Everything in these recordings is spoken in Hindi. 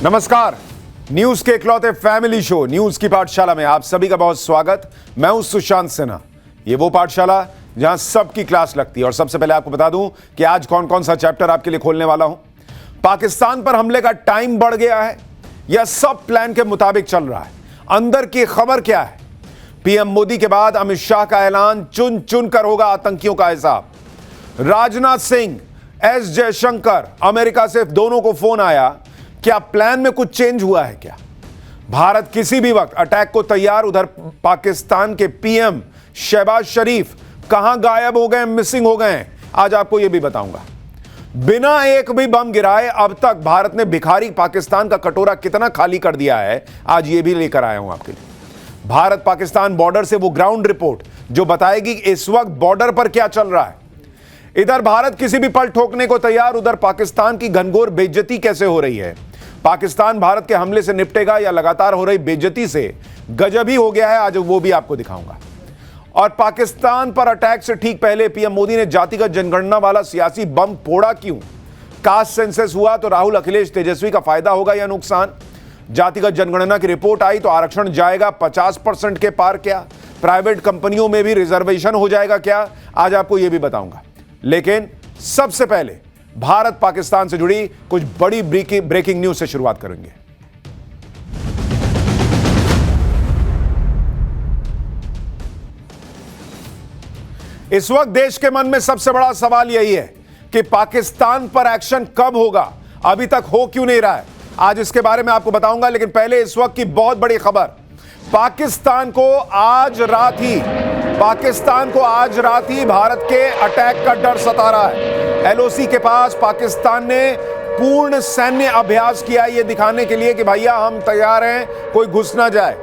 नमस्कार। न्यूज के इकलौते फैमिली शो न्यूज की पाठशाला में आप सभी का बहुत स्वागत। मैं हूं सुशांत सिन्हा। ये वो पाठशाला जहां सबकी क्लास लगती है। और सबसे पहले आपको बता दूं कि आज कौन कौन सा चैप्टर आपके लिए खोलने वाला हूं। पाकिस्तान पर हमले का टाइम बढ़ गया है या सब प्लान के मुताबिक चल रहा है? अंदर की खबर क्या है? पीएम मोदी के बाद अमित शाह का ऐलान, चुन चुन कर होगा आतंकियों का हिसाब। राजनाथ सिंह, एस जयशंकर, अमेरिका से दोनों को फोन आया। क्या प्लान में कुछ चेंज हुआ है क्या? भारत किसी भी वक्त अटैक को तैयार। उधर पाकिस्तान के पीएम शहबाज शरीफ कहां गायब हो गए, मिसिंग हो गए हैं, आज आपको यह भी बताऊंगा। बिना एक भी बम गिराए अब तक भारत ने भिखारी पाकिस्तान का कटोरा कितना खाली कर दिया है, आज यह भी लेकर आया हूं आपके लिए। भारत पाकिस्तान बॉर्डर से वो ग्राउंड रिपोर्ट जो बताएगी इस वक्त बॉर्डर पर क्या चल रहा है। इधर भारत किसी भी पल ठोकने को तैयार, उधर पाकिस्तान की घनघोर बेइज्जती कैसे हो रही है। पाकिस्तान भारत के हमले से निपटेगा या लगातार हो रही बेइज्जती से गजब ही हो गया है, आज वो भी आपको दिखाऊंगा। और पाकिस्तान पर अटैक से ठीक पहले पीएम मोदी ने जातिगत जनगणना वाला सियासी बम फोड़ा क्यों? कास्ट सेंसस हुआ तो राहुल, अखिलेश, तेजस्वी का फायदा होगा या नुकसान? जातिगत जनगणना की रिपोर्ट आई तो आरक्षण जाएगा 50% के पार क्या? प्राइवेट कंपनियों में भी रिजर्वेशन हो जाएगा क्या? आज आपको यह भी बताऊंगा। लेकिन सबसे पहले भारत पाकिस्तान से जुड़ी कुछ बड़ी ब्रेकिंग न्यूज से शुरुआत करेंगे। इस वक्त देश के मन में सबसे बड़ा सवाल यही है कि पाकिस्तान पर एक्शन कब होगा, अभी तक हो क्यों नहीं रहा है। आज इसके बारे में आपको बताऊंगा, लेकिन पहले इस वक्त की बहुत बड़ी खबर। पाकिस्तान को आज रात ही भारत के अटैक का डर सता रहा है। एलओसी के पास पाकिस्तान ने पूर्ण सैन्य अभ्यास किया, यह दिखाने के लिए कि भैया हम तैयार हैं, कोई घुस ना जाए।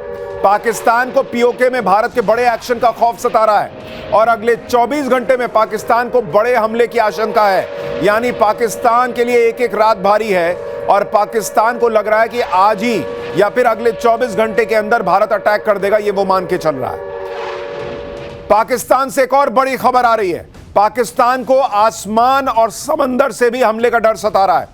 पाकिस्तान को पीओके में भारत के बड़े एक्शन का खौफ सता रहा है और अगले 24 घंटे में पाकिस्तान को बड़े हमले की आशंका है। यानी पाकिस्तान के लिए एक एक रात भारी है और पाकिस्तान को लग रहा है कि आज ही या फिर अगले 24 घंटे के अंदर भारत अटैक कर देगा, यह वो मान के चल रहा है। पाकिस्तान से एक और बड़ी खबर आ रही है। पाकिस्तान को आसमान और समंदर से भी हमले का डर सता रहा है।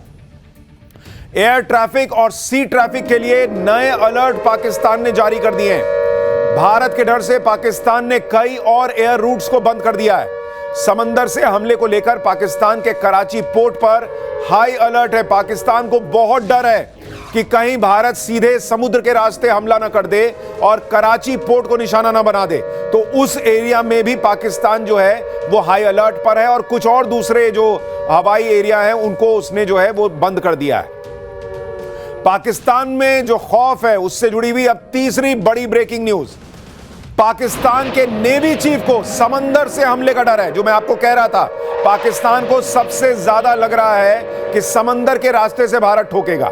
एयर ट्रैफिक और सी ट्रैफिक के लिए नए अलर्ट पाकिस्तान ने जारी कर दिए हैं। भारत के डर से पाकिस्तान ने कई और एयर रूट्स को बंद कर दिया है। समंदर से हमले को लेकर पाकिस्तान के कराची पोर्ट पर हाई अलर्ट है। पाकिस्तान को बहुत डर है कि कहीं भारत सीधे समुद्र के रास्ते हमला ना कर दे और कराची पोर्ट को निशाना ना बना दे। तो उस एरिया में भी पाकिस्तान जो है वो हाई अलर्ट पर है और कुछ और दूसरे जो हवाई एरिया हैं उनको उसने जो है वो बंद कर दिया है। पाकिस्तान में जो खौफ है उससे जुड़ी हुई अब तीसरी बड़ी ब्रेकिंग न्यूज। पाकिस्तान के नेवी चीफ को समंदर से हमले का डर है। जो मैं आपको कह रहा था, पाकिस्तान को सबसे ज्यादा लग रहा है कि समंदर के रास्ते से भारत ठोकेगा।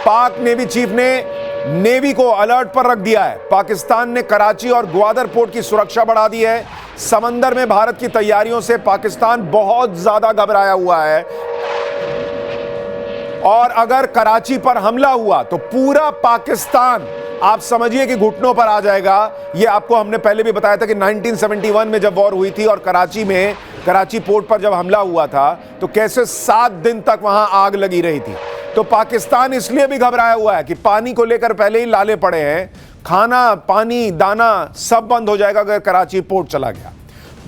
पाक नेवी चीफ ने नेवी को अलर्ट पर रख दिया है। पाकिस्तान ने कराची और ग्वादर पोर्ट की सुरक्षा बढ़ा दी है। समंदर में भारत की तैयारियों से पाकिस्तान बहुत ज्यादा घबराया हुआ है और अगर कराची पर हमला हुआ तो पूरा पाकिस्तान आप समझिए कि घुटनों पर आ जाएगा। यह आपको हमने पहले भी बताया था कि 1971 में जब वॉर हुई थी और कराची पोर्ट पर जब हमला हुआ था तो कैसे 7 दिन तक वहां आग लगी रही थी। तो पाकिस्तान इसलिए भी घबराया हुआ है कि पानी को लेकर पहले ही लाले पड़े हैं। खाना, पानी, दाना सब बंद हो जाएगा अगर कराची पोर्ट चला गया।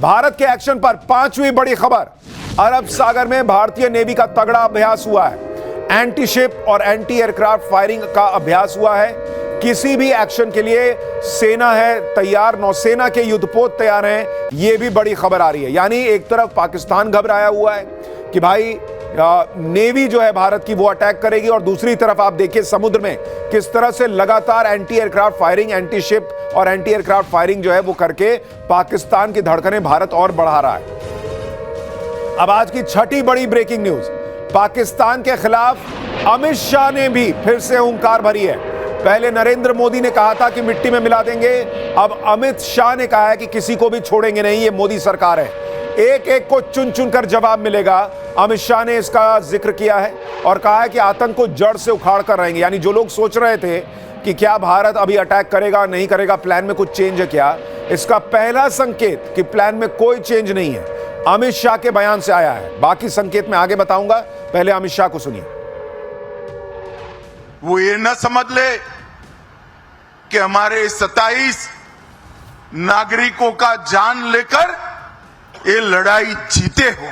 भारत के एक्शन पर पांचवी बड़ी खबर। अरब सागर में भारतीय नेवी का तगड़ा अभ्यास हुआ है। एंटी शिप और एंटी एयरक्राफ्ट फायरिंग का अभ्यास हुआ है। किसी भी एक्शन के लिए सेना है तैयार, नौसेना के युद्धपोत तैयार हैं। यह भी बड़ी खबर आ रही है। यानी एक तरफ पाकिस्तान घबराया हुआ है कि भाई नेवी जो है भारत की वो अटैक करेगी और दूसरी तरफ आप देखिए समुद्र में किस तरह से लगातार anti aircraft firing, anti ship और एंटी एयरक्राफ्ट फायरिंग जो है वो करके पाकिस्तान की धड़कनें भारत और बढ़ा रहा है। अब आज की छठी बड़ी ब्रेकिंग न्यूज। पाकिस्तान के खिलाफ अमित शाह ने भी फिर से हुंकार भरी है। पहले नरेंद्र मोदी ने कहा था कि मिट्टी में मिला देंगे, अब अमित शाह ने कहा है कि किसी को भी छोड़ेंगे नहीं, ये मोदी सरकार है, एक एक को चुन चुन कर जवाब मिलेगा। अमित शाह ने इसका जिक्र किया है और कहा है कि आतंक को जड़ से उखाड़ कर रहेंगे। यानी जो लोग सोच रहे थे कि क्या भारत अभी अटैक करेगा नहीं करेगा, प्लान में कुछ चेंज है क्या, इसका पहला संकेत कि प्लान में कोई चेंज नहीं है अमित शाह के बयान से आया है। बाकी संकेत मैं आगे बताऊंगा, पहले अमित शाह को सुनिए। वो ये न समझ ले कि हमारे 27 नागरिकों का जान लेकर ये लड़ाई जीते हो।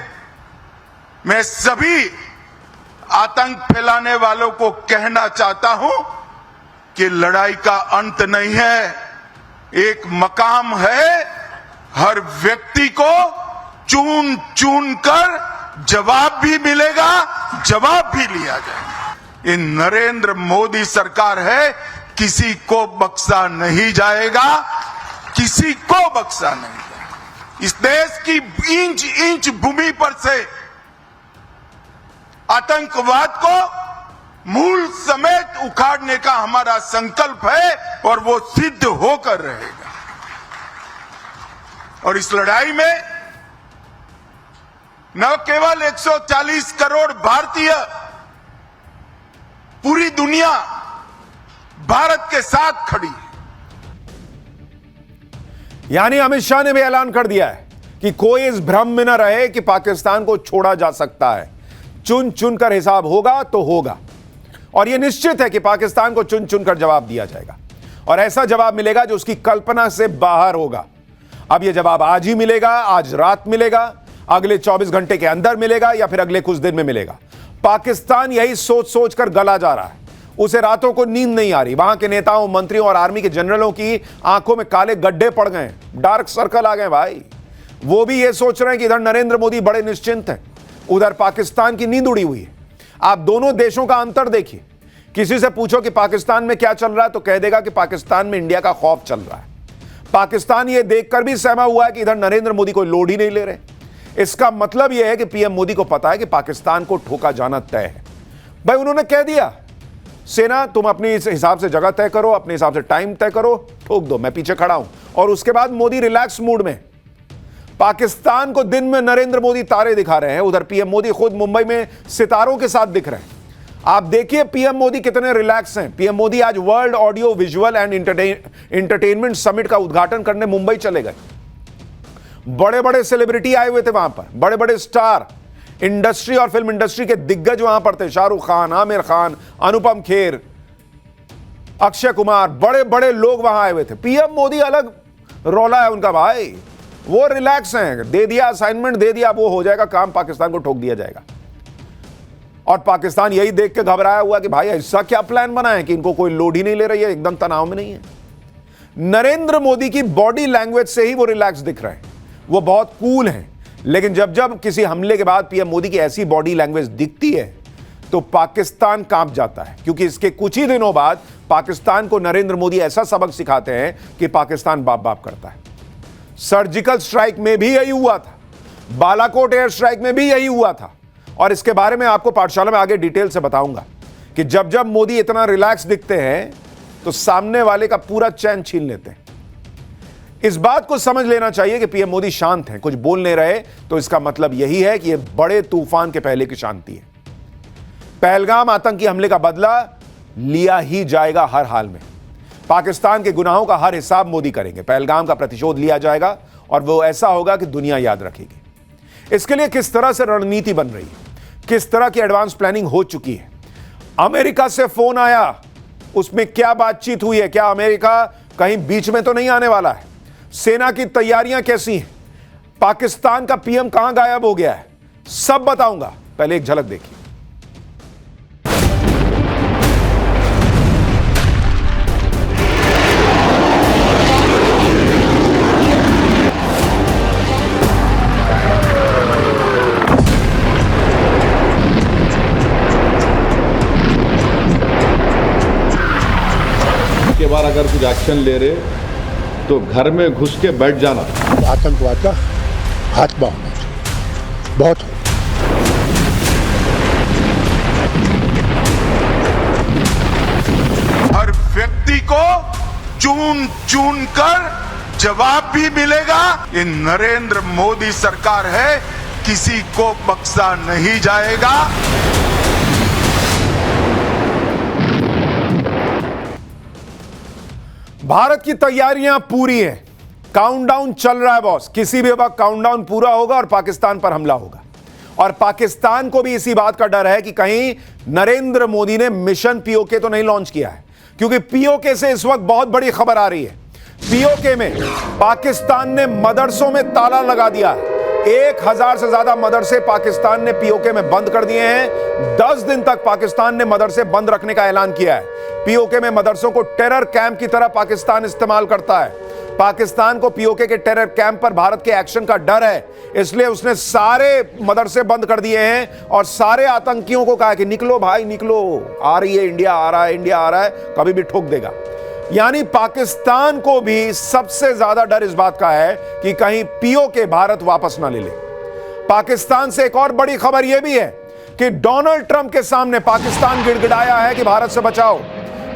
मैं सभी आतंक फैलाने वालों को कहना चाहता हूं कि लड़ाई का अंत नहीं है, एक मकाम है। हर व्यक्ति को चुन चुन कर जवाब भी मिलेगा, जवाब भी लिया जाएगा। ये नरेंद्र मोदी सरकार है, किसी को बख्शा नहीं जाएगा, किसी को बख्शा नहीं जाएगा। इस देश की इंच इंच भूमि पर से आतंकवाद को मूल समेत उखाड़ने का हमारा संकल्प है और वो सिद्ध होकर रहेगा। और इस लड़ाई में न केवल 140 करोड़ भारतीय, पूरी दुनिया भारत के साथ खड़ी है। यानी अमित शाह ने भी ऐलान कर दिया है कि कोई इस भ्रम में न रहे कि पाकिस्तान को छोड़ा जा सकता है। चुन चुन कर हिसाब होगा तो होगा, और यह निश्चित है कि पाकिस्तान को चुन चुन कर जवाब दिया जाएगा, और ऐसा जवाब मिलेगा जो उसकी कल्पना से बाहर होगा। अब यह जवाब आज ही मिलेगा, आज रात मिलेगा, अगले 24 घंटे के अंदर मिलेगा, या फिर अगले कुछ दिन में मिलेगा। पाकिस्तान यही सोच सोच कर गला जा रहा है। उसे रातों को नींद नहीं आ रही। वहां के नेताओं, मंत्रियों और आर्मी के जनरलों की आंखों में काले गड्ढे पड़ गए, डार्क सर्कल आ गए भाई। वो भी ये सोच रहे हैं कि इधर नरेंद्र मोदी बड़े निश्चिंत हैं, उधर पाकिस्तान की नींद उड़ी हुई है। आप दोनों देशों का अंतर देखिए। किसी से पूछो कि पाकिस्तान में क्या चल रहा है तो कह देगा कि पाकिस्तान में इंडिया का खौफ चल रहा है। पाकिस्तान ये देखकर भी सहमा हुआ है कि इधर नरेंद्र मोदी कोई लोड ही नहीं ले रहे। इसका मतलब यह है कि पीएम मोदी को पता है कि पाकिस्तान को ठोका जाना तय है। भाई उन्होंने कह दिया, सेना तुम अपने हिसाब से जगह तय करो, अपने हिसाब से टाइम तय करो, ठोक दो, मैं पीछे खड़ा हूं। और उसके बाद मोदी रिलैक्स मूड में। पाकिस्तान को दिन में नरेंद्र मोदी तारे दिखा रहे हैं, उधर पीएम मोदी खुद मुंबई में सितारों के साथ दिख रहे हैं। आप देखिए पीएम मोदी कितने रिलैक्स हैं। पीएम मोदी आज world audio visual and entertainment summit का उद्घाटन करने मुंबई चले गए। बड़े बड़े सेलिब्रिटी आए हुए थे वहां पर, बड़े बड़े स्टार, इंडस्ट्री और फिल्म इंडस्ट्री के दिग्गज वहां पर थे। शाहरुख खान, आमिर खान, अनुपम खेर, अक्षय कुमार, बड़े बड़े लोग वहां आए हुए थे। पीएम मोदी अलग रौला है उनका भाई, वो रिलैक्स हैं। दे दिया असाइनमेंट, दे दिया, वो हो जाएगा काम, पाकिस्तान को ठोक दिया जाएगा। और पाकिस्तान यही देख के घबराया हुआ कि भाई ऐसा क्या प्लान बना है कि इनको कोई लोड ही नहीं ले रही है, एकदम तनाव में नहीं है। नरेंद्र मोदी की बॉडी लैंग्वेज से ही वो रिलैक्स दिख रहे हैं, वो बहुत कूल हैं। लेकिन जब जब किसी हमले के बाद पीएम मोदी की ऐसी बॉडी लैंग्वेज दिखती है तो पाकिस्तान कांप जाता है, क्योंकि इसके कुछ ही दिनों बाद पाकिस्तान को नरेंद्र मोदी ऐसा सबक सिखाते हैं कि पाकिस्तान बाप बाप करता है। सर्जिकल स्ट्राइक में भी यही हुआ था, बालाकोट एयर स्ट्राइक में भी यही हुआ था, और इसके बारे में आपको पाठशाला में आगे डिटेल से बताऊंगा कि जब जब मोदी इतना रिलैक्स दिखते हैं तो सामने वाले का पूरा चैन छीन लेते हैं। इस बात को समझ लेना चाहिए कि पीएम मोदी शांत हैं, कुछ बोल नहीं रहे, तो इसका मतलब यही है कि यह बड़े तूफान के पहले की शांति है। पहलगाम आतंकी हमले का बदला लिया ही जाएगा हर हाल में। पाकिस्तान के गुनाहों का हर हिसाब मोदी करेंगे। पहलगाम का प्रतिशोध लिया जाएगा, और वो ऐसा होगा कि दुनिया याद रखेगी। इसके लिए किस तरह से रणनीति बन रही है, किस तरह की एडवांस प्लानिंग हो चुकी है। अमेरिका से फोन आया, उसमें क्या बातचीत हुई है, क्या अमेरिका कहीं बीच में तो नहीं आने वाला है। सेना की तैयारियां कैसी हैं, पाकिस्तान का पीएम कहां गायब हो गया है, सब बताऊंगा। पहले एक झलक देखिए। के बाद अगर कुछ एक्शन ले रहे तो घर में घुस के बैठ जाना। आतंकवाद का खात्मा होना चाहिए, बहुत हो। हर व्यक्ति को चुन चुन कर जवाब भी मिलेगा। ये नरेंद्र मोदी सरकार है, किसी को बख्शा नहीं जाएगा। भारत की तैयारियां पूरी हैं, काउंटडाउन चल रहा है बॉस। किसी भी वक्त काउंटडाउन पूरा होगा और पाकिस्तान पर हमला होगा। और पाकिस्तान को भी इसी बात का डर है कि कहीं नरेंद्र मोदी ने मिशन पीओके तो नहीं लॉन्च किया है, क्योंकि पीओके से इस वक्त बहुत बड़ी खबर आ रही है। पीओके में पाकिस्तान ने मदरसों में ताला लगा दिया है। 1000 से ज्यादा मदरसे पाकिस्तान ने पीओके में बंद कर दिए हैं। 10 दिन तक पाकिस्तान ने मदरसे बंद रखने का ऐलान किया है। पीओके में मदरसों को टेरर कैंप की तरह पाकिस्तान इस्तेमाल करता है। पाकिस्तान को पीओके के टेरर कैंप पर भारत के एक्शन का डर है, इसलिए उसने सारे मदरसे बंद कर दिए हैं और सारे आतंकियों को कहा कि निकलो भाई निकलो, आ रही है इंडिया, आ रहा है इंडिया, आ रहा है, कभी भी ठोक देगा। यानी पाकिस्तान को भी सबसे ज्यादा डर इस बात का है कि कहीं पीओके भारत वापस ना ले ले। पाकिस्तान से एक और बड़ी खबर यह भी है कि डोनाल्ड ट्रंप के सामने पाकिस्तान गिड़गिड़ाया है कि भारत से बचाओ।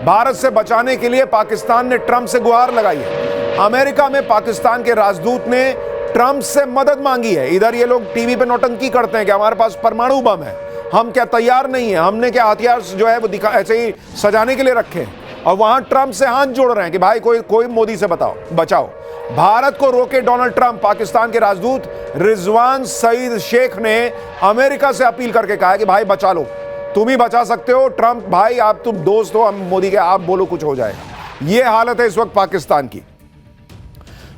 भारत से बचाने के लिए पाकिस्तान ने ट्रंप से गुहार लगाई है। अमेरिका में पाकिस्तान के राजदूत ने ट्रंप से मदद मांगी है। इधर ये लोग टीवी पे नौटंकी करते हैं कि हमारे पास परमाणु बम है, हम क्या तैयार नहीं है, हमने क्या हथियार जो है वो दिखा ऐसे ही सजाने के लिए रखे हैं, और वहां ट्रंप से हाथ जोड़ रहे हैं कि भाई कोई मोदी से बचाओ। भारत को रोके डोनाल्ड ट्रंप। पाकिस्तान के राजदूत रिजवान सईद शेख ने अमेरिका से अपील करके कहा कि भाई बचा लो, तुम ही बचा सकते हो ट्रंप भाई, आप तुम दोस्त हो हम मोदी के, आप बोलो कुछ हो जाएगा। यह हालत है इस वक्त पाकिस्तान की।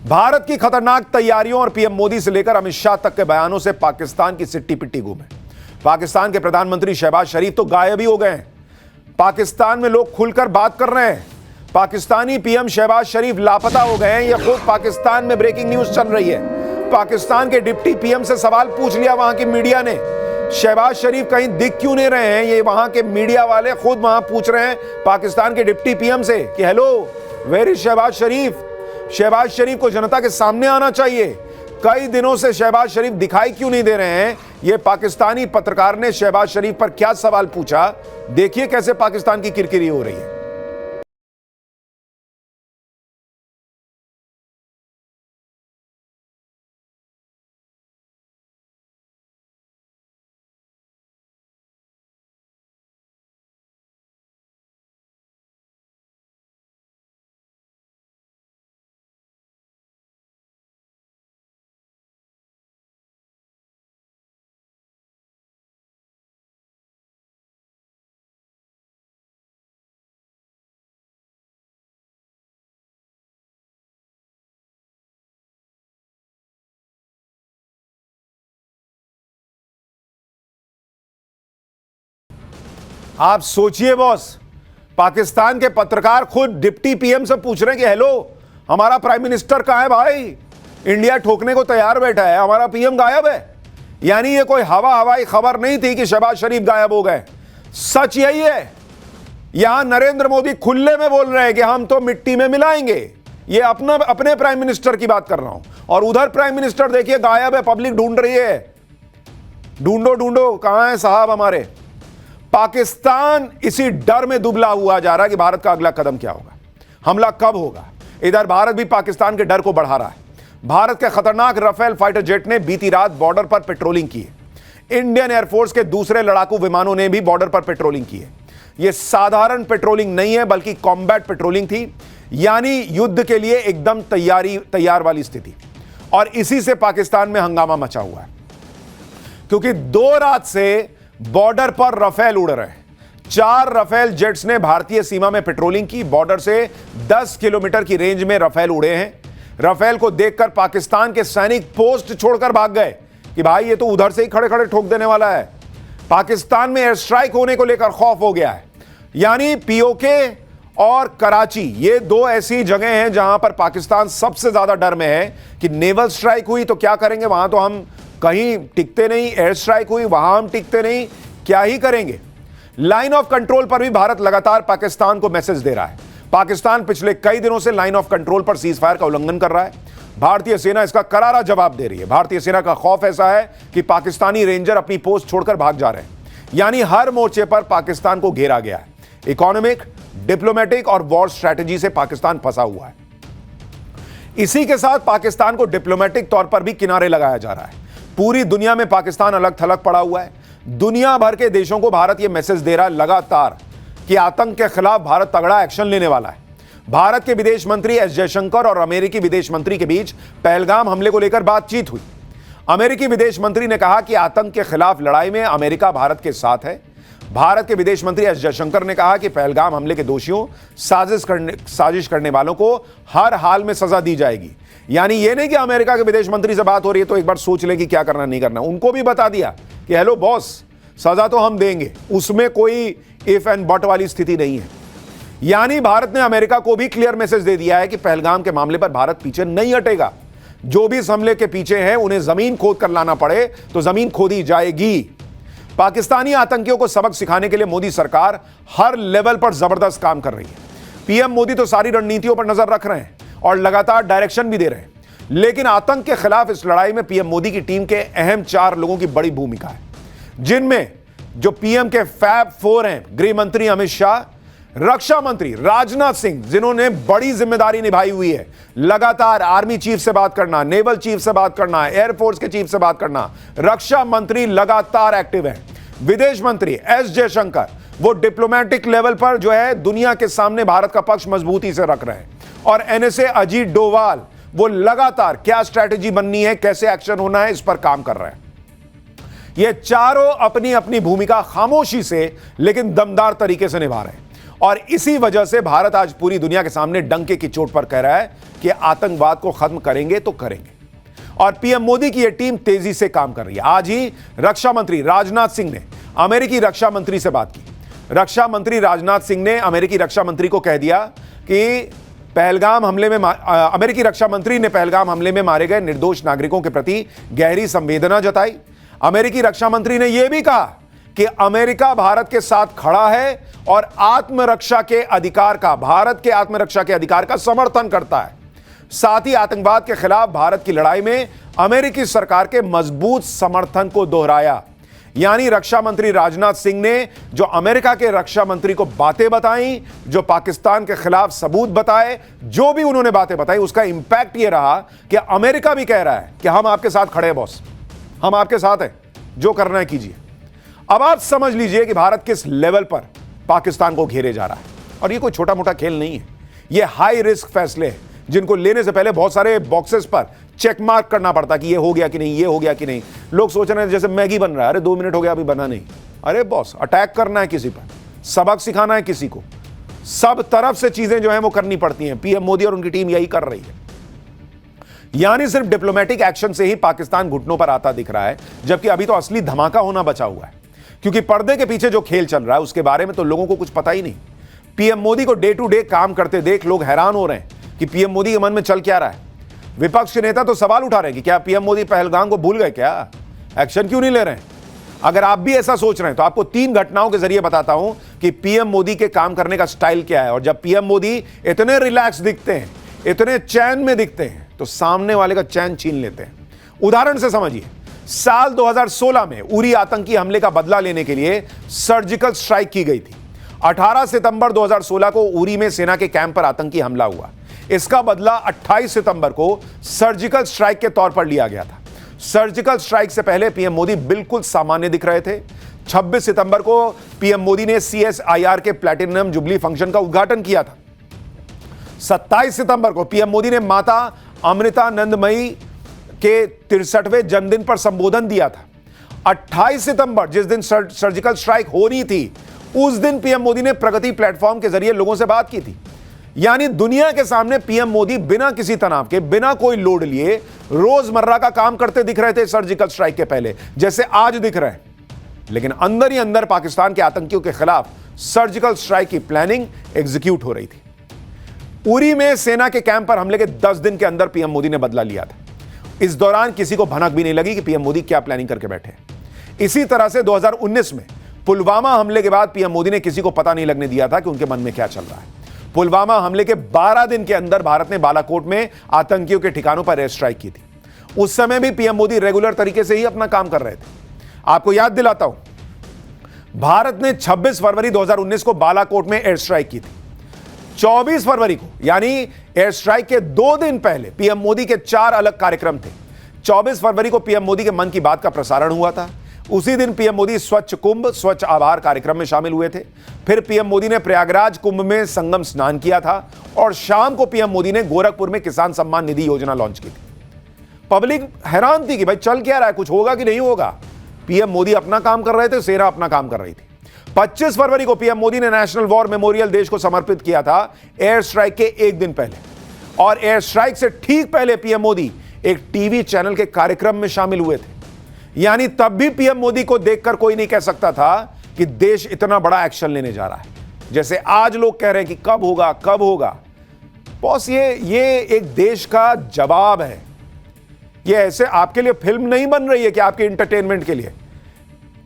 भारत की खतरनाक तैयारियों और पीएम मोदी से लेकर अमित शाह तक के बयानों से पाकिस्तान की सिट्टी पिट्टी गुम है। पाकिस्तान के प्रधानमंत्री शहबाज शरीफ तो गायब ही हो गए हैं। पाकिस्तान में लोग खुलकर बात कर रहे हैं। पाकिस्तानी पीएम शहबाज शरीफ लापता हो गए हैं, यह खुद पाकिस्तान में ब्रेकिंग न्यूज चल रही है। पाकिस्तान के डिप्टी पीएम से सवाल पूछ लिया वहां की मीडिया ने, शहबाज शरीफ कहीं दिख क्यों नहीं रहे हैं, ये वहां के मीडिया वाले खुद वहां पूछ रहे हैं पाकिस्तान के डिप्टी पीएम से कि हेलो वेयर इज शहबाज शरीफ। शहबाज शरीफ को जनता के सामने आना चाहिए। कई दिनों से शहबाज शरीफ दिखाई क्यों नहीं दे रहे हैं। यह पाकिस्तानी पत्रकार ने शहबाज शरीफ पर क्या सवाल पूछा, देखिए कैसे पाकिस्तान की किरकिरी हो रही है। आप सोचिए बॉस, पाकिस्तान के पत्रकार खुद डिप्टी पीएम से पूछ रहे हैं कि हेलो हमारा प्राइम मिनिस्टर कहां है भाई, इंडिया ठोकने को तैयार बैठा है, हमारा पीएम गायब है। यानी ये कोई हवाई खबर नहीं थी कि शहबाज शरीफ गायब हो गए। सच यही है। यहां नरेंद्र मोदी खुले में बोल रहे हैं कि हम तो मिट्टी में मिलाएंगे। ये अपने प्राइम मिनिस्टर की बात कर रहा हूं, और उधर प्राइम मिनिस्टर देखिए गायब है, पब्लिक ढूंढ रही है, ढूंढो कहां है साहब हमारे। पाकिस्तान इसी डर में दुबला हुआ जा रहा है कि भारत का अगला कदम क्या होगा, हमला कब होगा। इधर भारत भी पाकिस्तान के डर को बढ़ा रहा है। भारत के खतरनाक राफेल फाइटर जेट ने बीती रात बॉर्डर पर पेट्रोलिंग की है। इंडियन एयरफोर्स के दूसरे लड़ाकू विमानों ने भी बॉर्डर पर पेट्रोलिंग की है। यह साधारण पेट्रोलिंग नहीं है बल्कि कॉम्बैट पेट्रोलिंग थी, यानी युद्ध के लिए एकदम तैयार वाली स्थिति। और इसी से पाकिस्तान में हंगामा मचा हुआ है, क्योंकि 2 रात से बॉर्डर पर राफेल उड़ रहे हैं। 4 राफेल जेट्स ने भारतीय सीमा में पेट्रोलिंग की। बॉर्डर से 10 किलोमीटर की रेंज में राफेल उड़े हैं। राफेल को देखकर पाकिस्तान के सैनिक पोस्ट छोड़कर भाग गए कि भाई ये तो उधर से ही खड़े खड़े ठोक देने वाला है। पाकिस्तान में एयर स्ट्राइक होने को लेकर खौफ हो गया है। यानी पीओके और कराची, ये 2 ऐसी जगह हैं जहां पर पाकिस्तान सबसे ज्यादा डर में है कि नेवल स्ट्राइक हुई तो क्या करेंगे, वहां तो हम कहीं टिकते नहीं, एयर स्ट्राइक हुई वहां हम टिकते नहीं, क्या ही करेंगे। लाइन ऑफ कंट्रोल पर भी भारत लगातार पाकिस्तान को मैसेज दे रहा है। पाकिस्तान पिछले कई दिनों से लाइन ऑफ कंट्रोल पर सीज फायर का उल्लंघन कर रहा है। भारतीय सेना इसका करारा जवाब दे रही है। भारतीय सेना का खौफ ऐसा है कि पाकिस्तानी रेंजर अपनी पोस्ट छोड़कर भाग जा रहे हैं। यानी हर मोर्चे पर पाकिस्तान को घेरा गया है। इकोनॉमिक, डिप्लोमेटिक और वॉर स्ट्रैटेजी से पाकिस्तान फंसा हुआ है। इसी के साथ पाकिस्तान को डिप्लोमेटिक तौर पर भी किनारे लगाया जा रहा है। पूरी दुनिया में पाकिस्तान अलग थलग पड़ा हुआ है। दुनिया भर के देशों को भारत यह मैसेज दे रहा है लगातार कि आतंक के खिलाफ भारत तगड़ा एक्शन लेने वाला है। भारत के विदेश मंत्री एस जयशंकर और अमेरिकी विदेश मंत्री के बीच पहलगाम हमले को लेकर बातचीत हुई। अमेरिकी विदेश मंत्री ने कहा कि आतंक के खिलाफ लड़ाई में अमेरिका भारत के साथ है। भारत के विदेश मंत्री एस जयशंकर ने कहा कि पहलगाम हमले के दोषियों, साजिश करने वालों को हर हाल में सजा दी जाएगी। यानी यह नहीं कि अमेरिका के विदेश मंत्री से बात हो रही है तो एक बार सोच ले कि क्या करना नहीं करना। उनको भी बता दिया कि हेलो बॉस, सजा तो हम देंगे, उसमें कोई इफ एंड बट वाली स्थिति नहीं है। यानी भारत ने अमेरिका को भी क्लियर मैसेज दे दिया है कि पहलगाम के मामले पर भारत पीछे नहीं हटेगा। जो भी इस हमले के पीछे हैं उन्हें जमीन खोद कर लाना पड़े तो जमीन खोदी जाएगी। पाकिस्तानी आतंकियों को सबक सिखाने के लिए मोदी सरकार हर लेवल पर जबरदस्त काम कर रही है। पीएम मोदी तो सारी रणनीतियों पर नजर रख रहे हैं और लगातार डायरेक्शन भी दे रहे हैं, लेकिन आतंक के खिलाफ इस लड़ाई में पीएम मोदी की टीम के अहम 4 लोगों की बड़ी भूमिका है, जिनमें जो पीएम के फैब 4 हैं, गृह मंत्री अमित शाह, रक्षा मंत्री राजनाथ सिंह, जिन्होंने बड़ी जिम्मेदारी निभाई हुई है, लगातार आर्मी चीफ से बात करना, नेवल चीफ से बात करना, एयरफोर्स के चीफ से बात करना, रक्षा मंत्री लगातार एक्टिव हैं। विदेश मंत्री एस जयशंकर, वो डिप्लोमेटिक लेवल पर जो है दुनिया के सामने भारत का पक्ष मजबूती से रख रहे हैं। और एनएसए अजीत डोवाल, वो लगातार क्या स्ट्रैटेजी बननी है, कैसे एक्शन होना है, इस पर काम कर रहे हैं। ये चारों अपनी अपनी भूमिका खामोशी से लेकिन दमदार तरीके से निभा रहे हैं और इसी वजह से भारत आज पूरी दुनिया के सामने डंके की चोट पर कह रहा है कि आतंकवाद को खत्म करेंगे तो करेंगे। और पीएम मोदी की यह टीम तेजी से काम कर रही है। आज ही रक्षा मंत्री राजनाथ सिंह ने अमेरिकी रक्षा मंत्री से बात की। रक्षा मंत्री राजनाथ सिंह ने अमेरिकी रक्षा मंत्री को कह दिया कि अमेरिकी रक्षा मंत्री ने पहलगाम हमले में मारे गए निर्दोष नागरिकों के प्रति गहरी संवेदना जताई। अमेरिकी रक्षा मंत्री ने यह भी कहा कि अमेरिका भारत के साथ खड़ा है और भारत के आत्मरक्षा के अधिकार का समर्थन करता है। साथ ही आतंकवाद के खिलाफ भारत की लड़ाई में अमेरिकी सरकार के मजबूत समर्थन को दोहराया। यानी रक्षा मंत्री राजनाथ सिंह ने जो अमेरिका के रक्षा मंत्री को बातें बताई, जो पाकिस्तान के खिलाफ सबूत बताए, जो भी उन्होंने बातें बताई, उसका इंपैक्ट यह रहा कि अमेरिका भी कह रहा है कि हम आपके साथ खड़े हैं बॉस, हम आपके साथ हैं, जो करना है कीजिए। अब आप समझ लीजिए कि भारत किस लेवल पर पाकिस्तान को घेरे जा रहा है। और ये कोई छोटा मोटा खेल नहीं है, ये हाई रिस्क फैसले हैं जिनको लेने से पहले बहुत सारे बॉक्सेस पर चेक मार्क करना पड़ता कि ये हो गया कि नहीं, ये हो गया कि नहीं। लोग सोच रहे हैं जैसे मैगी बन रहा है, अरे 2 मिनट हो गया अभी बना नहीं। अरे बॉस, अटैक करना है किसी पर, सबक सिखाना है किसी को, सब तरफ से चीजें जो है वो करनी पड़ती हैं। पीएम मोदी और उनकी टीम यही कर रही है। यानी सिर्फ डिप्लोमेटिक एक्शन से ही पाकिस्तान घुटनों पर आता दिख रहा है, जबकि अभी तो असली धमाका होना बचा हुआ है। क्योंकि पर्दे के पीछे जो खेल चल रहा है उसके बारे में तो लोगों को कुछ पता ही नहीं। पीएम मोदी को डे टू डे काम करते देख लोग हैरान हो रहे हैं कि पीएम मोदी के मन में चल क्या रहा है। विपक्ष के नेता तो सवाल उठा रहे हैं कि क्या पीएम मोदी पहलगाम को भूल गए, क्या एक्शन क्यों नहीं ले रहे हैं। अगर आप भी ऐसा सोच रहे हैं तो आपको 3 घटनाओं के जरिए बताता हूं कि पीएम मोदी के काम करने का स्टाइल क्या है। और जब पीएम मोदी इतने रिलैक्स दिखते हैं, इतने चैन में दिखते हैं, तो सामने वाले का चैन छीन लेते हैं। उदाहरण से समझिए, साल 2016 में उरी आतंकी हमले का बदला लेने के लिए सर्जिकल स्ट्राइक की गई थी। 18 सितंबर 2016 को उरी में सेना के कैंप पर आतंकी हमला हुआ। इसका बदला 28 सितंबर को सर्जिकल स्ट्राइक के तौर पर लिया गया था। सर्जिकल स्ट्राइक से पहले पीएम मोदी बिल्कुल सामान्य दिख रहे थे। 26 सितंबर को पीएम मोदी ने CSIR के प्लैटिनम जुबली फंक्शन का उद्घाटन किया था। 27 सितंबर को पीएम मोदी ने माता अमृतानंदमयी के 63वें जन्मदिन पर संबोधन दिया था। 28 सितंबर जिस दिन सर्जिकल स्ट्राइक हो रही थी, उस दिन पीएम मोदी ने प्रगति प्लेटफॉर्म के जरिए लोगों से बात की थी। यानी दुनिया के सामने पीएम मोदी बिना किसी तनाव के, बिना कोई लोड लिए रोजमर्रा का काम करते दिख रहे थे सर्जिकल स्ट्राइक के पहले, जैसे आज दिख रहे हैं। लेकिन अंदर ही अंदर पाकिस्तान के आतंकियों के खिलाफ सर्जिकल स्ट्राइक की प्लानिंग एग्जीक्यूट हो रही थी। उरी में सेना के कैंप पर हमले के 10 दिन के अंदर पीएम मोदी ने बदला लिया था। इस दौरान किसी को भनक भी नहीं लगी कि पीएम मोदी क्या प्लानिंग करके बैठे। इसी तरह से 2019 में पुलवामा हमले के बाद पीएम मोदी ने किसी को पता नहीं लगने दिया था कि उनके मन में क्या चल रहा है। पुलवामा हमले के 12 दिन के अंदर भारत ने बालाकोट में आतंकियों के ठिकानों पर एयर स्ट्राइक की थी। उस समय भी पीएम मोदी रेगुलर तरीके से ही अपना काम कर रहे थे। आपको याद दिलाता हूं, भारत ने 26 फरवरी 2019 को बालाकोट में एयर स्ट्राइक की थी। 24 फरवरी को, यानी एयर स्ट्राइक के 2 दिन पहले, पीएम मोदी के 4 अलग कार्यक्रम थे। 24 फरवरी को पीएम मोदी के मन की बात का प्रसारण हुआ था। उसी दिन पीएम मोदी स्वच्छ कुंभ, स्वच्छ आभार कार्यक्रम में शामिल हुए थे। फिर पीएम मोदी ने प्रयागराज कुंभ में संगम स्नान किया था और शाम को पीएम मोदी ने गोरखपुर में किसान सम्मान निधि योजना लॉन्च की थी। पब्लिक हैरान थी कि भाई चल क्या रहा है, कुछ होगा कि नहीं होगा। पीएम मोदी अपना काम कर रहे थे, सेना अपना काम कर रही थी। 25 फरवरी को पीएम मोदी ने नेशनल वॉर मेमोरियल देश को समर्पित किया था एयर स्ट्राइक के एक दिन पहले, और एयर स्ट्राइक से ठीक पहले पीएम मोदी एक टीवी चैनल के कार्यक्रम में शामिल हुए थे। यानी तब भी पीएम मोदी को देखकर कोई नहीं कह सकता था कि देश इतना बड़ा एक्शन लेने जा रहा है, जैसे आज लोग कह रहे हैं कि कब होगा कब होगा। बॉस, ये एक देश का जवाब है। ये ऐसे आपके लिए फिल्म नहीं बन रही है कि आपके एंटरटेनमेंट के लिए,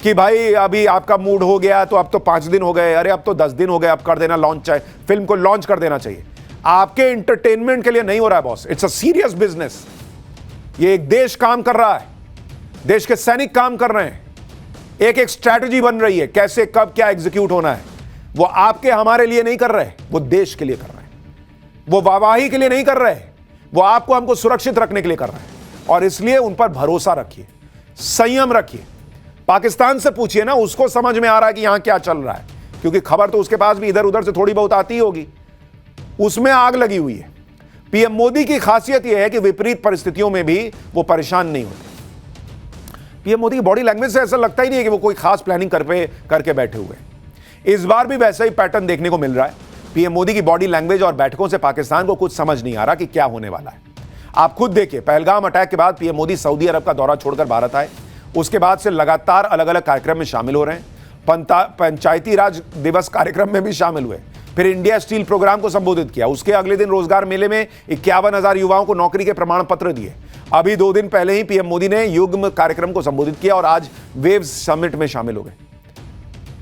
कि भाई अभी आपका मूड हो गया तो अब तो 5 दिन हो गए, अरे अब तो 10 दिन हो गए, अब कर देना लॉन्च, चाहिए फिल्म को लॉन्च कर देना चाहिए। आपके एंटरटेनमेंट के लिए नहीं हो रहा है boss, it's a serious business. ये एक देश काम कर रहा है, देश के सैनिक काम कर रहे हैं, एक एक स्ट्रैटेजी बन रही है, कैसे कब क्या एग्जीक्यूट होना है। वो आपके हमारे लिए नहीं कर रहे, वो देश के लिए कर रहे हैं। वो वाहवाही के लिए नहीं कर रहे, वो आपको हमको सुरक्षित रखने के लिए कर रहे हैं। और इसलिए उन पर भरोसा रखिए, संयम रखिए। पाकिस्तान से पूछिए ना, उसको समझ में आ रहा है कि यहां क्या चल रहा है, क्योंकि खबर तो उसके पास भी इधर उधर से थोड़ी बहुत आती होगी। उसमें आग लगी हुई है। पीएम मोदी की खासियत यह है कि विपरीत परिस्थितियों में भी वो परेशान नहीं होते। पीएम मोदी की बॉडी लैंग्वेज से ऐसा लगता ही नहीं है कि वो कोई खास प्लानिंग करके बैठे हुए हैं। इस बार भी वैसा ही पैटर्न देखने को मिल रहा है। पीएम मोदी की बॉडी लैंग्वेज और बैठकों से पाकिस्तान को कुछ समझ नहीं आ रहा कि क्या होने वाला है। आप खुद देखिए, पहलगाम अटैक के बाद पीएम मोदी सऊदी अरब का दौरा छोड़कर भारत आए। उसके बाद से लगातार अलग अलग कार्यक्रम में शामिल हो रहे हैं। पंचायती राज दिवस कार्यक्रम में भी शामिल हुए, फिर इंडिया स्टील प्रोग्राम को संबोधित किया। उसके अगले दिन रोजगार मेले में 51,000 युवाओं को नौकरी के प्रमाण पत्र दिए। अभी 2 दिन पहले ही पीएम मोदी ने युग्म कार्यक्रम को संबोधित किया और आज वेव्स समिट में शामिल हो गए।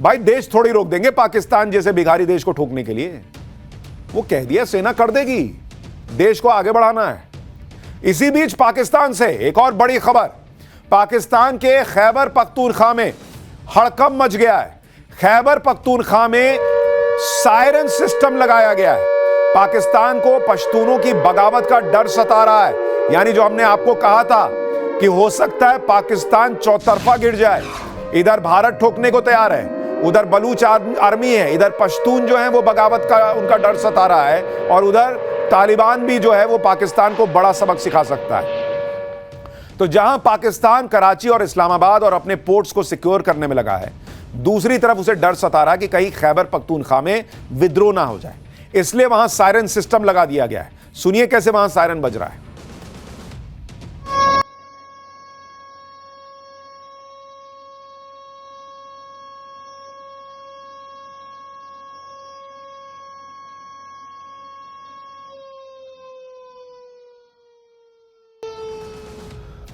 भाई, देश थोड़ी रोक देंगे पाकिस्तान जैसे भिखारी देश को ठोकने के लिए। वो कह दिया सेना कर देगी, देश को आगे बढ़ाना है। इसी बीच पाकिस्तान से एक और बड़ी खबर, पाकिस्तान के खैबर पख्तूनख्वा में हड़कंप मच गया है। खैबर पख्तूनख्वा में सायरन सिस्टम लगाया गया है। पाकिस्तान को पश्तूनों की बगावत का डर सता रहा है। यानी जो हमने आपको कहा था कि हो सकता है पाकिस्तान चौतरफा गिर जाए। इधर भारत ठोकने को तैयार है, उधर बलूच आर्मी है, इधर पश्तून जो है वो बगावत का उनका डर सता रहा है, और उधर तालिबान भी जो है वो पाकिस्तान को बड़ा सबक सिखा सकता है। तो जहां पाकिस्तान कराची और इस्लामाबाद और अपने पोर्ट्स को सिक्योर करने में लगा है, दूसरी तरफ उसे डर सता रहा है कि कहीं खैबर पख्तूनख्वा में विद्रोह ना हो जाए। इसलिए वहां सायरन सिस्टम लगा दिया गया है। सुनिए कैसे वहां सायरन बज रहा है।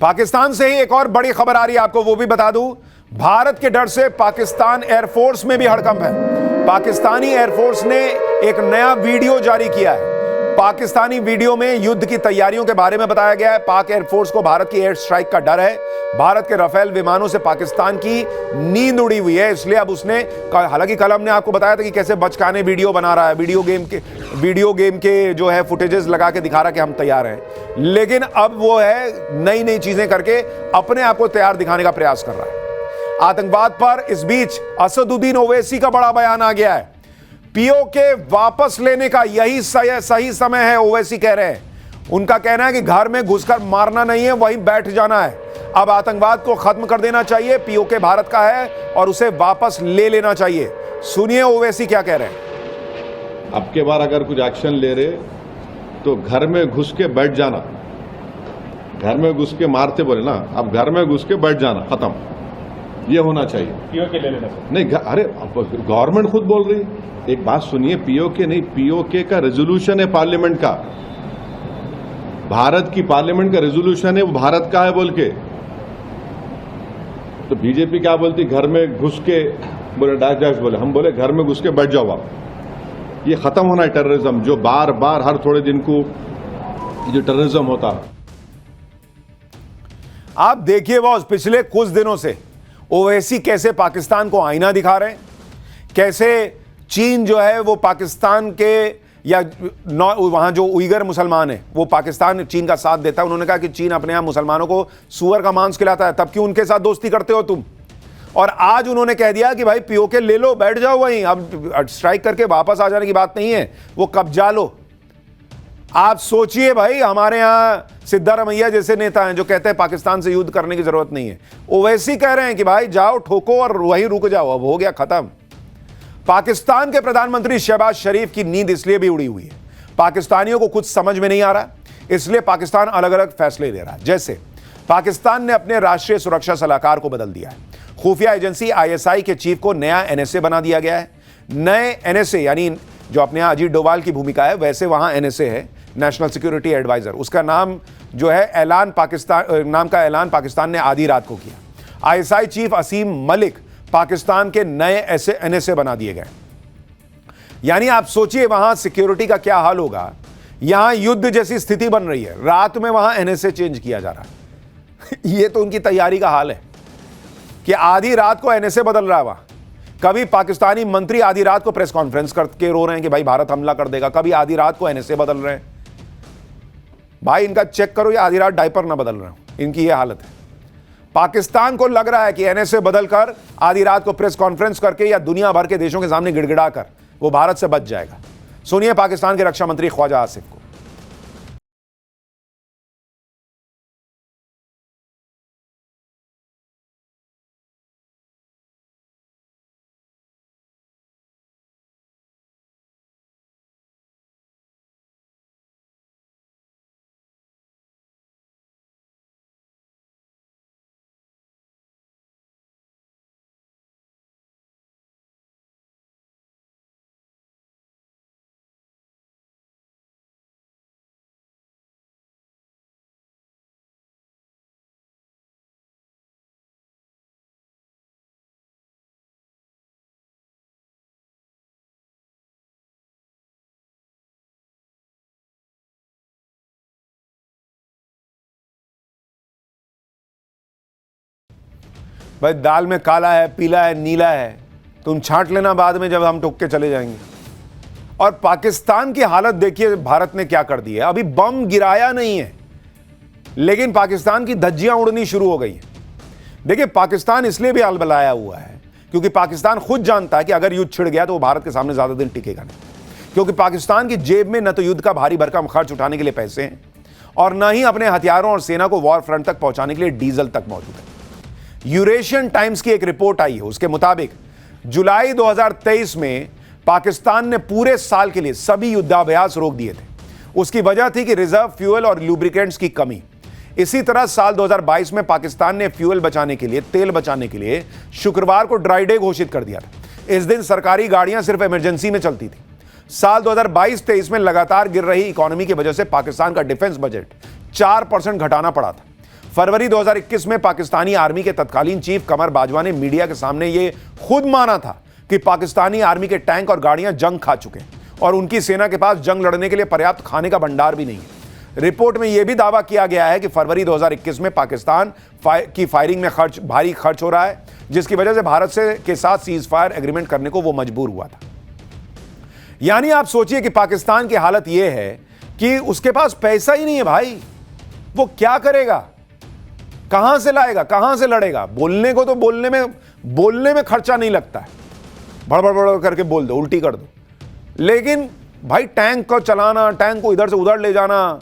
पाकिस्तान से ही एक और बड़ी खबर आ रही है, आपको वो भी बता दूं। भारत के डर से पाकिस्तान एयरफोर्स में भी हड़कंप है। पाकिस्तानी एयरफोर्स ने एक नया वीडियो जारी किया है। पाकिस्तानी वीडियो में युद्ध की तैयारियों के बारे में बताया गया है। पाक एयरफोर्स को भारत की एयर स्ट्राइक का डर है। भारत के राफेल विमानों से पाकिस्तान की नींद उड़ी हुई है, इसलिए अब उसने, हालांकि कल हमने आपको बताया था कि कैसे बचकाने वीडियो बना रहा है, वीडियो गेम के जो है फुटेजेस लगा के दिखा रहा कि हम तैयार हैं, लेकिन अब वो है नई नई चीजें करके अपने आप को तैयार दिखाने का प्रयास कर रहा है आतंकवाद पर। इस बीच असदुद्दीन ओवैसी का बड़ा बयान आ गया है। पीओके वापस लेने का यही सही समय है, ओवैसी कह रहे हैं। उनका कहना है कि घर में घुसकर मारना नहीं है, वहीं बैठ जाना है। अब आतंकवाद को खत्म कर देना चाहिए। पीओके भारत का है और उसे वापस ले लेना चाहिए। सुनिए ओवैसी क्या कह रहे हैं। अब के बार अगर कुछ एक्शन ले रहे तो घर में घुस के बैठ जाना, घर में घुस के मारते बोले ना, अब घर में घुस के बैठ जाना, खत्म, ये होना चाहिए। पीओके ले लेना नहीं, अरे गवर्नमेंट खुद बोल रही। एक बात सुनिए, पीओके नहीं, पीओके का रेजोल्यूशन है पार्लियामेंट का, भारत की पार्लियामेंट का रेजोल्यूशन है, वो भारत का है बोल के। तो बीजेपी क्या बोलती, घर में घुस के बोले डैश डैश बोले, हम बोले घर में घुस के बैठ जाओ आप। ये खत्म होना है टेररिज्म, जो बार बार हर थोड़े दिन को जो टेररिज्म होता है। आप देखिए बॉस, पिछले कुछ दिनों से ओवैसी कैसे पाकिस्तान को आईना दिखा रहे हैं, कैसे चीन जो है वो पाकिस्तान के या वहां जो उइगर मुसलमान है वो पाकिस्तान चीन का साथ देता है। उन्होंने कहा कि चीन अपने यहां मुसलमानों को सूअर का मांस खिलाता है, तब क्यों उनके साथ दोस्ती करते हो तुम। और आज उन्होंने कह दिया कि भाई पीओके ले लो, बैठ जाओ वहीं, अब स्ट्राइक करके वापस आ जाने की बात नहीं है, वो कब्जा लो। आप सोचिए भाई, हमारे यहां सिद्धारमैया जैसे नेता हैं जो कहते हैं पाकिस्तान से युद्ध करने की जरूरत नहीं है, ओवैसी कह रहे हैं कि भाई जाओ ठोको और वहीं रुक जाओ, अब हो गया खत्म। पाकिस्तान के प्रधानमंत्री शहबाज शरीफ की नींद इसलिए भी उड़ी हुई है, पाकिस्तानियों को कुछ समझ में नहीं आ रहा, इसलिए पाकिस्तान अलग अलग फैसले ले रहा है। जैसे पाकिस्तान ने अपने राष्ट्रीय सुरक्षा सलाहकार को बदल दिया है, खुफिया एजेंसी आईएसआई के चीफ को नया एनएसए बना दिया गया है। नए एनएसए यानी जो अपने यहां अजीत डोभाल की भूमिका है, वैसे वहां एनएसए है, नेशनल सिक्योरिटी एडवाइजर। उसका नाम जो है ऐलान पाकिस्तान ने आधी रात को किया। आईएसआई चीफ असीम मलिक पाकिस्तान के नए ऐसे एनएसए बना दिए गए। यानी आप सोचिए वहां सिक्योरिटी का क्या हाल होगा। यहां युद्ध जैसी स्थिति बन रही है, रात में वहां एनएसए चेंज किया जा रहा है। यह तो उनकी तैयारी का हाल है कि आधी रात को एनएसए बदल रहा है वहां। कभी पाकिस्तानी मंत्री आधी रात को प्रेस कॉन्फ्रेंस करके रो रहे हैं कि भाई भारत हमला कर देगा, कभी आधी रात को एनएसए बदल रहे हैं। भाई इनका चेक करो, ये आधी रात डायपर ना बदल रहे हो, इनकी ये हालत है। पाकिस्तान को लग रहा है कि एनएसए बदलकर आधी रात को प्रेस कॉन्फ्रेंस करके या दुनिया भर के देशों के सामने गिड़गिड़ा कर वो भारत से बच जाएगा। सुनिए पाकिस्तान के रक्षा मंत्री ख्वाजा आसिफ को। भाई दाल में काला है, पीला है, नीला है, तुम छांट लेना बाद में जब हम टोक के चले जाएंगे। और पाकिस्तान की हालत देखिए भारत ने क्या कर दी है। अभी बम गिराया नहीं है लेकिन पाकिस्तान की धज्जियां उड़नी शुरू हो गई हैं। देखिए पाकिस्तान इसलिए भी अलबलाया हुआ है क्योंकि पाकिस्तान खुद जानता है कि अगर युद्ध छिड़ गया तो वो भारत के सामने ज्यादा दिन टिकेगा नहीं, क्योंकि पाकिस्तान की जेब में न तो युद्ध का भारी भरकम खर्च उठाने के लिए पैसे हैं और न ही अपने हथियारों और सेना को वॉर फ्रंट तक पहुंचाने के लिए डीजल तक मौजूद है। यूरेशियन टाइम्स की एक रिपोर्ट आई है, उसके मुताबिक जुलाई 2023 में पाकिस्तान ने पूरे साल के लिए सभी युद्धाभ्यास रोक दिए थे। उसकी वजह थी कि रिजर्व फ्यूल और लुब्रिकेंट्स की कमी। इसी तरह साल 2022 में पाकिस्तान ने फ्यूल बचाने के लिए, तेल बचाने के लिए शुक्रवार को ड्राई डे घोषित कर दिया था। इस दिन सरकारी गाड़ियां सिर्फ इमरजेंसी में चलती थी। साल 2022-23 में लगातार गिर रही इकोनॉमी की वजह से पाकिस्तान का डिफेंस बजट 4% घटाना पड़ा था। फरवरी 2021 में पाकिस्तानी आर्मी के तत्कालीन चीफ कमर बाजवा ने मीडिया के सामने यह खुद माना था कि पाकिस्तानी आर्मी के टैंक और गाड़ियां जंग खा चुके हैं और उनकी सेना के पास जंग लड़ने के लिए पर्याप्त खाने का भंडार भी नहीं है। रिपोर्ट में यह भी दावा किया गया है कि फरवरी 2021 में पाकिस्तान की फायरिंग में भारी खर्च हो रहा है, जिसकी वजह से भारत के साथ सीज फायर एग्रीमेंट करने को वो मजबूर हुआ था। यानी आप सोचिए कि पाकिस्तान की हालत यह है कि उसके पास पैसा ही नहीं है भाई, वो क्या करेगा, कहां से लाएगा, कहां से लड़ेगा। बोलने को तो बोलने में खर्चा नहीं लगता है, बड़बड़ करके बोल दो, उल्टी कर दो, लेकिन भाई टैंक को चलाना, टैंक को इधर से उधर ले जाना,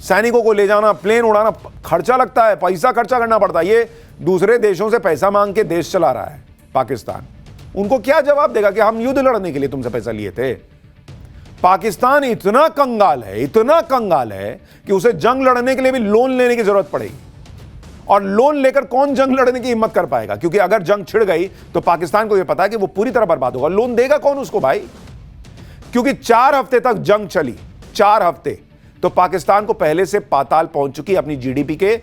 सैनिकों को ले जाना, प्लेन उड़ाना, खर्चा लगता है, पैसा खर्चा करना पड़ता है। ये दूसरे देशों से पैसा मांग के देश चला रहा है पाकिस्तान। उनको क्या जवाब देगा कि हम युद्ध लड़ने के लिए तुमसे पैसा लिए थे। पाकिस्तान इतना कंगाल है कि उसे जंग लड़ने के लिए भी लोन लेने की जरूरत पड़ेगी, और लोन लेकर कौन जंग लड़ने की हिम्मत कर पाएगा, क्योंकि अगर जंग छिड़ गई तो पाकिस्तान को यह पता है कि वो पूरी तरह बर्बाद होगा। लोन देगा कौन उसको भाई, क्योंकि 4 हफ्ते तक जंग चली, 4 हफ्ते, तो पाकिस्तान को पहले से पाताल पहुंच चुकी, अपनी जीडीपी के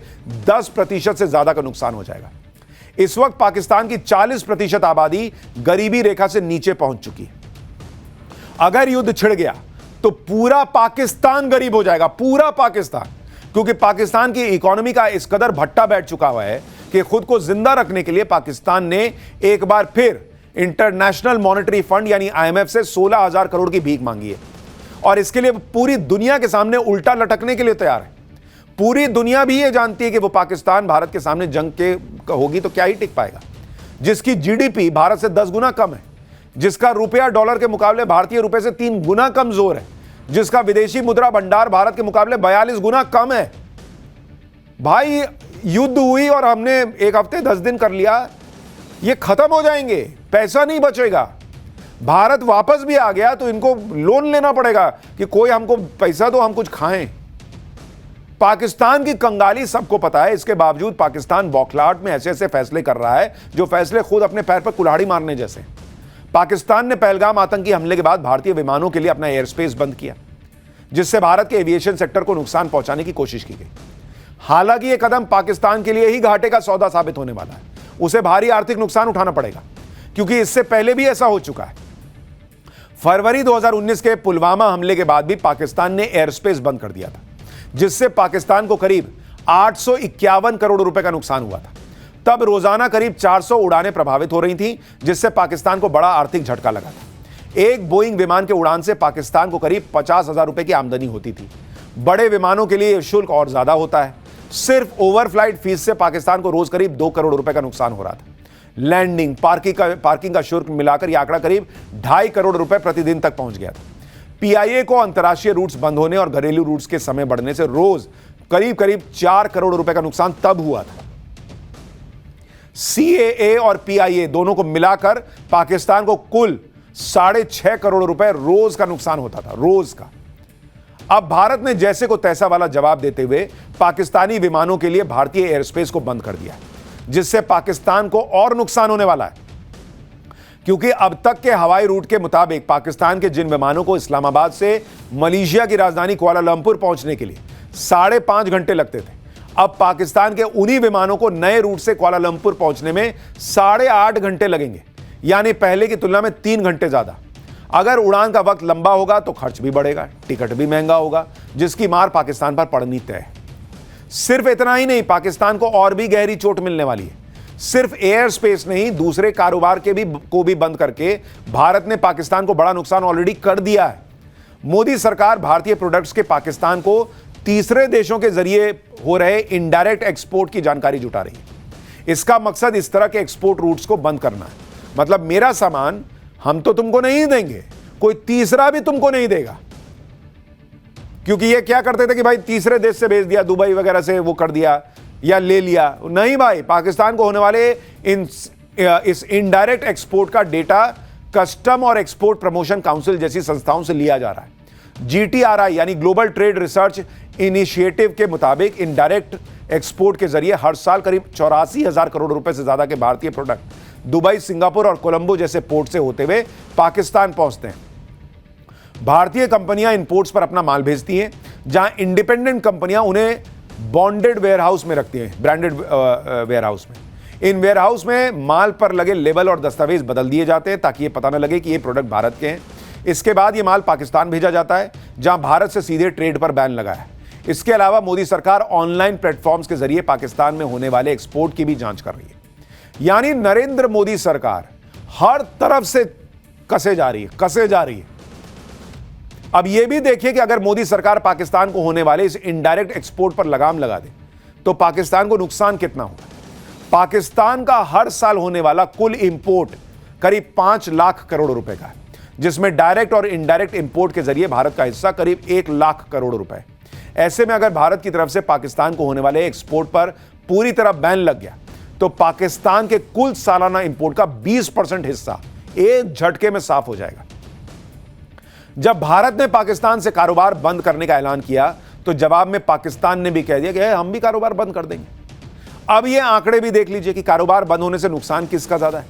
10% से ज्यादा का नुकसान हो जाएगा। इस वक्त पाकिस्तान की 40% आबादी गरीबी रेखा से नीचे पहुंच चुकी है। अगर युद्ध छिड़ गया तो पूरा पाकिस्तान गरीब हो जाएगा, पूरा पाकिस्तान, क्योंकि पाकिस्तान की इकोनॉमी का इस कदर भट्टा बैठ चुका हुआ है कि खुद को जिंदा रखने के लिए पाकिस्तान ने एक बार फिर इंटरनेशनल मॉनेटरी फंड यानी आईएमएफ से 16,000 करोड़ की भीख मांगी है, और इसके लिए पूरी दुनिया के सामने उल्टा लटकने के लिए तैयार है। पूरी दुनिया भी ये जानती है कि वो पाकिस्तान भारत के सामने जंग के होगी तो क्या ही टिक पाएगा, जिसकी जीडीपी भारत से 10 गुना कम है, जिसका रुपया डॉलर के मुकाबले भारतीय रुपए से 3 गुना कमजोर है, जिसका विदेशी मुद्रा भंडार भारत के मुकाबले 42 गुना कम है। भाई युद्ध हुई और हमने एक हफ्ते 10 दिन कर लिया, ये खत्म हो जाएंगे, पैसा नहीं बचेगा। भारत वापस भी आ गया तो इनको लोन लेना पड़ेगा कि कोई हमको पैसा दो, हम कुछ खाएं। पाकिस्तान की कंगाली सबको पता है, इसके बावजूद पाकिस्तान बौखलाहट में ऐसे ऐसे फैसले कर रहा है जो फैसले खुद अपने पैर पर कुल्हाड़ी मारने जैसे। पाकिस्तान ने पहलगाम आतंकी हमले के बाद भारतीय विमानों के लिए अपना एयर स्पेस बंद किया, जिससे भारत के एविएशन सेक्टर को नुकसान पहुंचाने की कोशिश की गई। हालांकि यह कदम पाकिस्तान के लिए ही घाटे का सौदा साबित होने वाला है। उसे भारी आर्थिक नुकसान उठाना पड़ेगा, क्योंकि इससे पहले भी ऐसा हो चुका है। फरवरी 2019 के पुलवामा हमले के बाद भी पाकिस्तान ने एयर स्पेस बंद कर दिया था, जिससे पाकिस्तान को करीब 851 करोड़ रुपए का नुकसान हुआ था। तब रोजाना करीब 400 उड़ानें प्रभावित हो रही थी, जिससे पाकिस्तान को बड़ा आर्थिक झटका लगा था। एक बोइंग विमान के उड़ान से पाकिस्तान को करीब 50,000 रुपए की आमदनी होती थी। बड़े विमानों के लिए शुल्क और ज्यादा होता है। सिर्फ ओवरफ्लाइट फीस से पाकिस्तान को रोज करीब 2 करोड़ रुपए का नुकसान हो रहा था। लैंडिंग, पार्किंग का शुल्क मिलाकर यह आंकड़ा करीब 2.5 करोड़ रुपए प्रतिदिन तक पहुंच गया था। पीआईए को अंतर्राष्ट्रीय रूट्स बंद होने और घरेलू रूट्स के समय बढ़ने से रोज करीब 4 करोड़ रुपए का नुकसान तब हुआ था। सीएए और पीआईए दोनों को मिलाकर पाकिस्तान को कुल 6.5 करोड़ रुपए रोज का नुकसान होता था, रोज का। अब भारत ने जैसे को तैसा वाला जवाब देते हुए पाकिस्तानी विमानों के लिए भारतीय एयर स्पेस को बंद कर दिया, जिससे पाकिस्तान को और नुकसान होने वाला है। क्योंकि अब तक के हवाई रूट के मुताबिक पाकिस्तान के जिन विमानों को इस्लामाबाद से मलेशिया की राजधानी कुआलालंपुर पहुंचने के लिए 5.5 घंटे लगते थे, अब पाकिस्तान के उन्हीं विमानों को नए रूट से कुआलालंपुर पहुंचने में 8.5 घंटे लगेंगे, यानी पहले की तुलना में 3 घंटे ज्यादा। अगर उड़ान का वक्त लंबा होगा तो खर्च भी बढ़ेगा, टिकट भी महंगा होगा, जिसकी मार पाकिस्तान पर पड़नी तय है। सिर्फ इतना ही नहीं, पाकिस्तान को और भी गहरी चोट मिलने वाली है। सिर्फ एयर स्पेस नहीं, दूसरे कारोबार को भी बंद करके भारत ने पाकिस्तान को बड़ा नुकसान ऑलरेडी कर दिया है। मोदी सरकार भारतीय प्रोडक्ट्स के पाकिस्तान को तीसरे देशों के जरिए हो रहे इनडायरेक्ट एक्सपोर्ट की जानकारी जुटा रही है। इसका मकसद इस तरह के एक्सपोर्ट रूट्स को बंद करना है। मतलब मेरा सामान हम तो तुमको नहीं देंगे, कोई तीसरा भी तुमको नहीं देगा। क्योंकि ये क्या करते थे कि भाई तीसरे देश से भेज दिया, दुबई वगैरह से वो कर दिया या ले लिया। नहीं भाई, पाकिस्तान को होने वाले इस इनडायरेक्ट एक्सपोर्ट का डेटा कस्टम और एक्सपोर्ट प्रमोशन काउंसिल जैसी संस्थाओं से लिया जा रहा है। GTRI यानी ग्लोबल ट्रेड रिसर्च इनिशिएटिव के मुताबिक इनडायरेक्ट एक्सपोर्ट के जरिए हर साल करीब 84,000 करोड़ रुपए से ज्यादा के भारतीय प्रोडक्ट दुबई, सिंगापुर और कोलंबो जैसे पोर्ट से होते हुए पाकिस्तान पहुंचते हैं। भारतीय कंपनियां इन पोर्ट्स पर अपना माल भेजती हैं, जहां इंडिपेंडेंट कंपनियां उन्हें बॉन्डेड वेयरहाउस में रखती हैं, ब्रांडेड वेयरहाउस में। इन वेयरहाउस में माल पर लगे लेबल और दस्तावेज बदल दिए जाते हैं ताकि ये पता न लगे कि ये प्रोडक्ट भारत के हैं। इसके बाद ये माल पाकिस्तान भेजा जाता है, जहां भारत से सीधे ट्रेड पर बैन लगा है। इसके अलावा मोदी सरकार ऑनलाइन प्लेटफॉर्म्स के जरिए पाकिस्तान में होने वाले एक्सपोर्ट की भी जांच कर रही है। यानी नरेंद्र मोदी सरकार हर तरफ से कसे जा रही है। अब यह भी देखिए कि अगर मोदी सरकार पाकिस्तान को होने वाले इस इनडायरेक्ट एक्सपोर्ट पर लगाम लगा दे तो पाकिस्तान को नुकसान कितना होगा। पाकिस्तान का हर साल होने वाला कुल इंपोर्ट करीब 5 लाख करोड़ रुपए का है, जिसमें डायरेक्ट और इनडायरेक्ट इंपोर्ट के जरिए भारत का हिस्सा करीब 1 लाख करोड़ रुपए। ऐसे में अगर भारत की तरफ से पाकिस्तान को होने वाले एक्सपोर्ट पर पूरी तरह बैन लग गया तो पाकिस्तान के कुल सालाना इंपोर्ट का 20% हिस्सा एक झटके में साफ हो जाएगा। जब भारत ने पाकिस्तान से कारोबार बंद करने का ऐलान किया तो जवाब में पाकिस्तान ने भी कह दिया कि हम भी कारोबार बंद कर देंगे। अब ये आंकड़े भी देख लीजिए कि कारोबार बंद होने से नुकसान किसका ज्यादा है।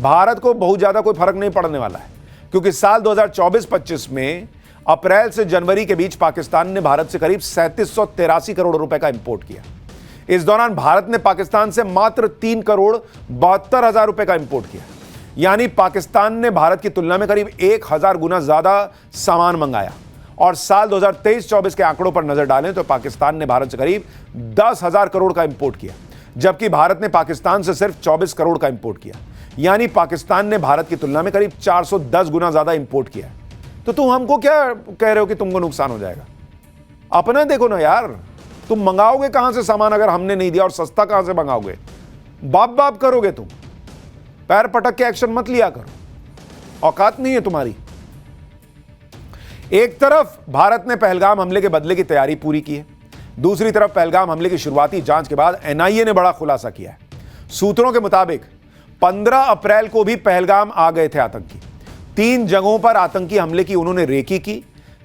भारत को बहुत ज्यादा कोई फर्क नहीं पड़ने वाला है, क्योंकि साल 2024-25 में अप्रैल से जनवरी के बीच पाकिस्तान ने भारत से करीब 3783 करोड़ रुपए का इंपोर्ट किया। इस दौरान भारत ने पाकिस्तान से मात्र 3 करोड़ 72 हजार रुपए का इंपोर्ट किया। यानी पाकिस्तान ने भारत की तुलना में करीब 1000 गुना ज्यादा सामान मंगाया। और साल 2023-24 के आंकड़ों पर नजर डालें तो पाकिस्तान ने भारत से करीब 10,000 करोड़ का इंपोर्ट किया, जबकि भारत ने पाकिस्तान से सिर्फ 24 करोड़ का इंपोर्ट किया। यानी पाकिस्तान ने भारत की तुलना में करीब 410 गुना ज्यादा इंपोर्ट किया। तो तुम हमको क्या कह रहे हो कि तुमको नुकसान हो जाएगा? अपना देखो ना यार, तुम मंगाओगे कहां से सामान अगर हमने नहीं दिया, और सस्ता कहां से मंगाओगे? बाप करोगे तुम, पैर पटक के एक्शन मत लिया करो, औकात नहीं है तुम्हारी। एक तरफ भारत ने पहलगाम हमले के बदले की तैयारी पूरी की है, दूसरी तरफ पहलगाम हमले की शुरुआती जांच के बाद एनआईए ने बड़ा खुलासा किया है। सूत्रों के मुताबिक 15 अप्रैल को भी पहलगाम आ गए थे आतंकी। 3 जगहों पर आतंकी हमले की उन्होंने रेकी की।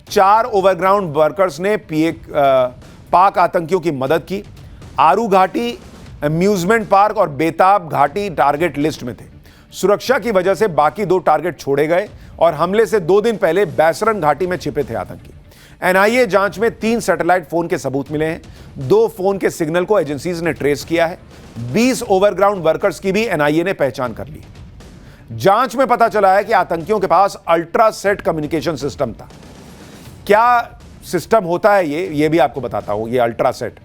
4 ओवरग्राउंड वर्कर्स ने पाक आतंकियों की मदद की। आरू घाटी, अम्यूजमेंट पार्क और बेताब घाटी टारगेट लिस्ट में थे। सुरक्षा की वजह से बाकी 2 टारगेट छोड़े गए और हमले से 2 दिन पहले बैसरन घाटी में छिपे थे आतंकी। एनआईए जांच में 3 सैटेलाइट फोन के सबूत मिले हैं। 2 फोन के सिग्नल को एजेंसीज ने ट्रेस किया है। 20 ओवरग्राउंड वर्कर्स की भी एनआईए ने पहचान कर ली। जांच में पता चला है कि आतंकियों के पास अल्ट्रासेट कम्युनिकेशन सिस्टम था। क्या सिस्टम होता है ये भी आपको बताता हूं। ये अल्ट्रासेट,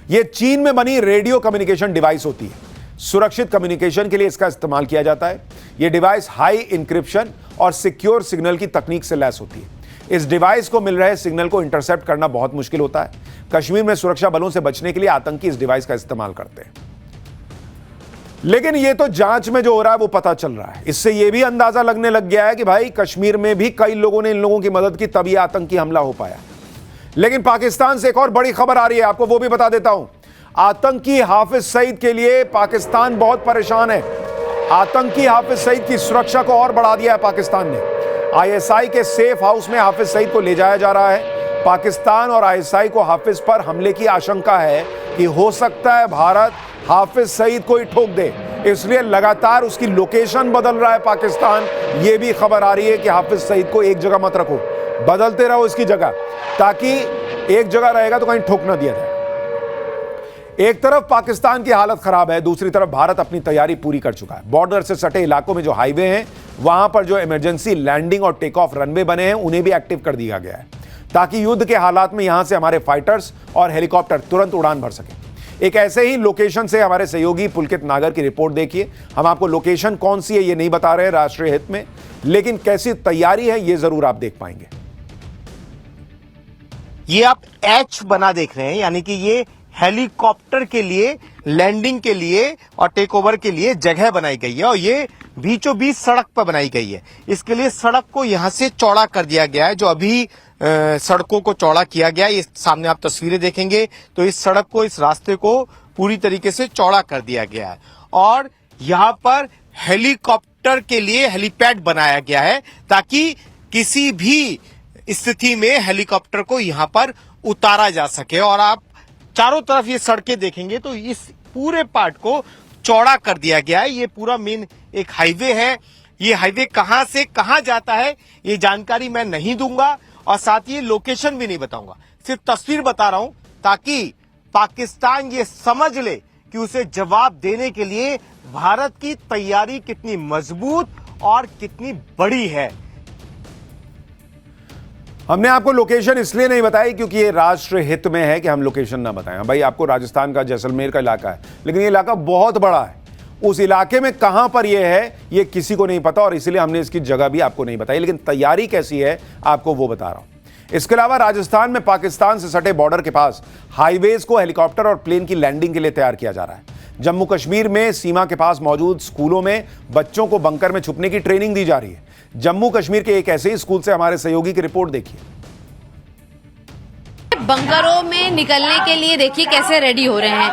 ये चीन में बनी रेडियो कम्युनिकेशन डिवाइस होती है। सुरक्षित कम्युनिकेशन के लिए इसका इस्तेमाल किया जाता है। यह डिवाइस हाई इंक्रिप्शन और सिक्योर सिग्नल की तकनीक से लैस होती है। इस डिवाइस को मिल रहे सिग्नल को इंटरसेप्ट करना बहुत मुश्किल होता है। कश्मीर में सुरक्षा बलों से बचने के लिए आतंकी इस डिवाइस का इस्तेमाल करते हैं। लेकिन यह तो जांच में जो हो रहा है वो पता चल रहा है। इससे यह भी अंदाजा लगने लग गया है कि भाई कश्मीर में भी कई लोगों ने इन लोगों की मदद की, तभी आतंकी हमला हो पाया। लेकिन पाकिस्तान से एक और बड़ी खबर आ रही है, आपको वो भी बता देता हूं। आतंकी हाफिज सईद के लिए पाकिस्तान बहुत परेशान है। आतंकी हाफिज सईद की सुरक्षा को और बढ़ा दिया है पाकिस्तान ने। आईएसआई के सेफ हाउस में हाफिज सईद को ले जाया जा रहा है। पाकिस्तान और आईएसआई को हाफिज पर हमले की आशंका है कि हो सकता है भारत हाफिज सईद को ही ठोक दे, इसलिए लगातार उसकी लोकेशन बदल रहा है पाकिस्तान। यह भी खबर आ रही है कि हाफिज सईद को एक जगह मत रखो, बदलते रहो इसकी जगह, ताकि एक जगह रहेगा तो कहीं ठोक ना दिया जाए। एक तरफ पाकिस्तान की हालत खराब है, दूसरी तरफ भारत अपनी तैयारी पूरी कर चुका है। बॉर्डर से सटे इलाकों में जो हाईवे हैं, वहां पर जो इमरजेंसी लैंडिंग और टेक ऑफ रनवे बने हैं, उन्हें भी एक्टिव कर दिया गया है, ताकि युद्ध के हालात में यहां से हमारे फाइटर्स और हेलीकॉप्टर तुरंत उड़ान भर सके। एक ऐसे ही लोकेशन से हमारे सहयोगी पुलकित नागर की रिपोर्ट देखिए। हम आपको लोकेशन कौन सी है ये नहीं बता रहे हैं राष्ट्रीय हित में, लेकिन कैसी तैयारी है ये जरूर आप देख पाएंगे। ये आप एच बना देख रहे हैं, यानी कि ये हेलीकॉप्टर के लिए लैंडिंग के लिए और टेक ओवर के लिए जगह बनाई गई है, और ये बीचों बीच सड़क पर बनाई गई है। इसके लिए सड़क को यहां से चौड़ा कर दिया गया है। जो अभी सड़कों को चौड़ा किया गया है, ये सामने आप तस्वीरें देखेंगे तो इस सड़क को, इस रास्ते को पूरी तरीके से चौड़ा कर दिया गया है, और यहां पर हेलीकॉप्टर के लिए हेलीपैड बनाया गया है, ताकि किसी भी स्थिति में हेलीकॉप्टर को यहां पर उतारा जा सके। और आप चारों तरफ ये सड़कें देखेंगे तो इस पूरे पार्ट को चौड़ा कर दिया गया है। ये पूरा मेन एक हाईवे है। ये हाईवे कहां से कहां जाता है ये जानकारी मैं नहीं दूंगा, और साथ ही लोकेशन भी नहीं बताऊंगा, सिर्फ तस्वीर बता रहा हूं, ताकि पाकिस्तान ये समझ ले कि उसे जवाब देने के लिए भारत की तैयारी कितनी मजबूत और कितनी बड़ी है। हमने आपको लोकेशन इसलिए नहीं बताई क्योंकि ये राष्ट्र हित में है कि हम लोकेशन ना बताएं। भाई आपको राजस्थान का जैसलमेर का इलाका है, लेकिन ये इलाका बहुत बड़ा है। उस इलाके में कहां पर ये है ये किसी को नहीं पता, और इसलिए हमने इसकी जगह भी आपको नहीं बताई, लेकिन तैयारी कैसी है आपको वो बता रहा हूं। इसके अलावा राजस्थान में पाकिस्तान से सटे बॉर्डर के पास हाईवेज को हेलीकॉप्टर और प्लेन की लैंडिंग के लिए तैयार किया जा रहा है। जम्मू कश्मीर में सीमा के पास मौजूद स्कूलों में बच्चों को बंकर में छुपने की ट्रेनिंग दी जा रही है। जम्मू कश्मीर के एक ऐसे ही स्कूल से हमारे सहयोगी की रिपोर्ट देखिए। बंकरों में निकलने के लिए देखिए कैसे रेडी हो रहे हैं,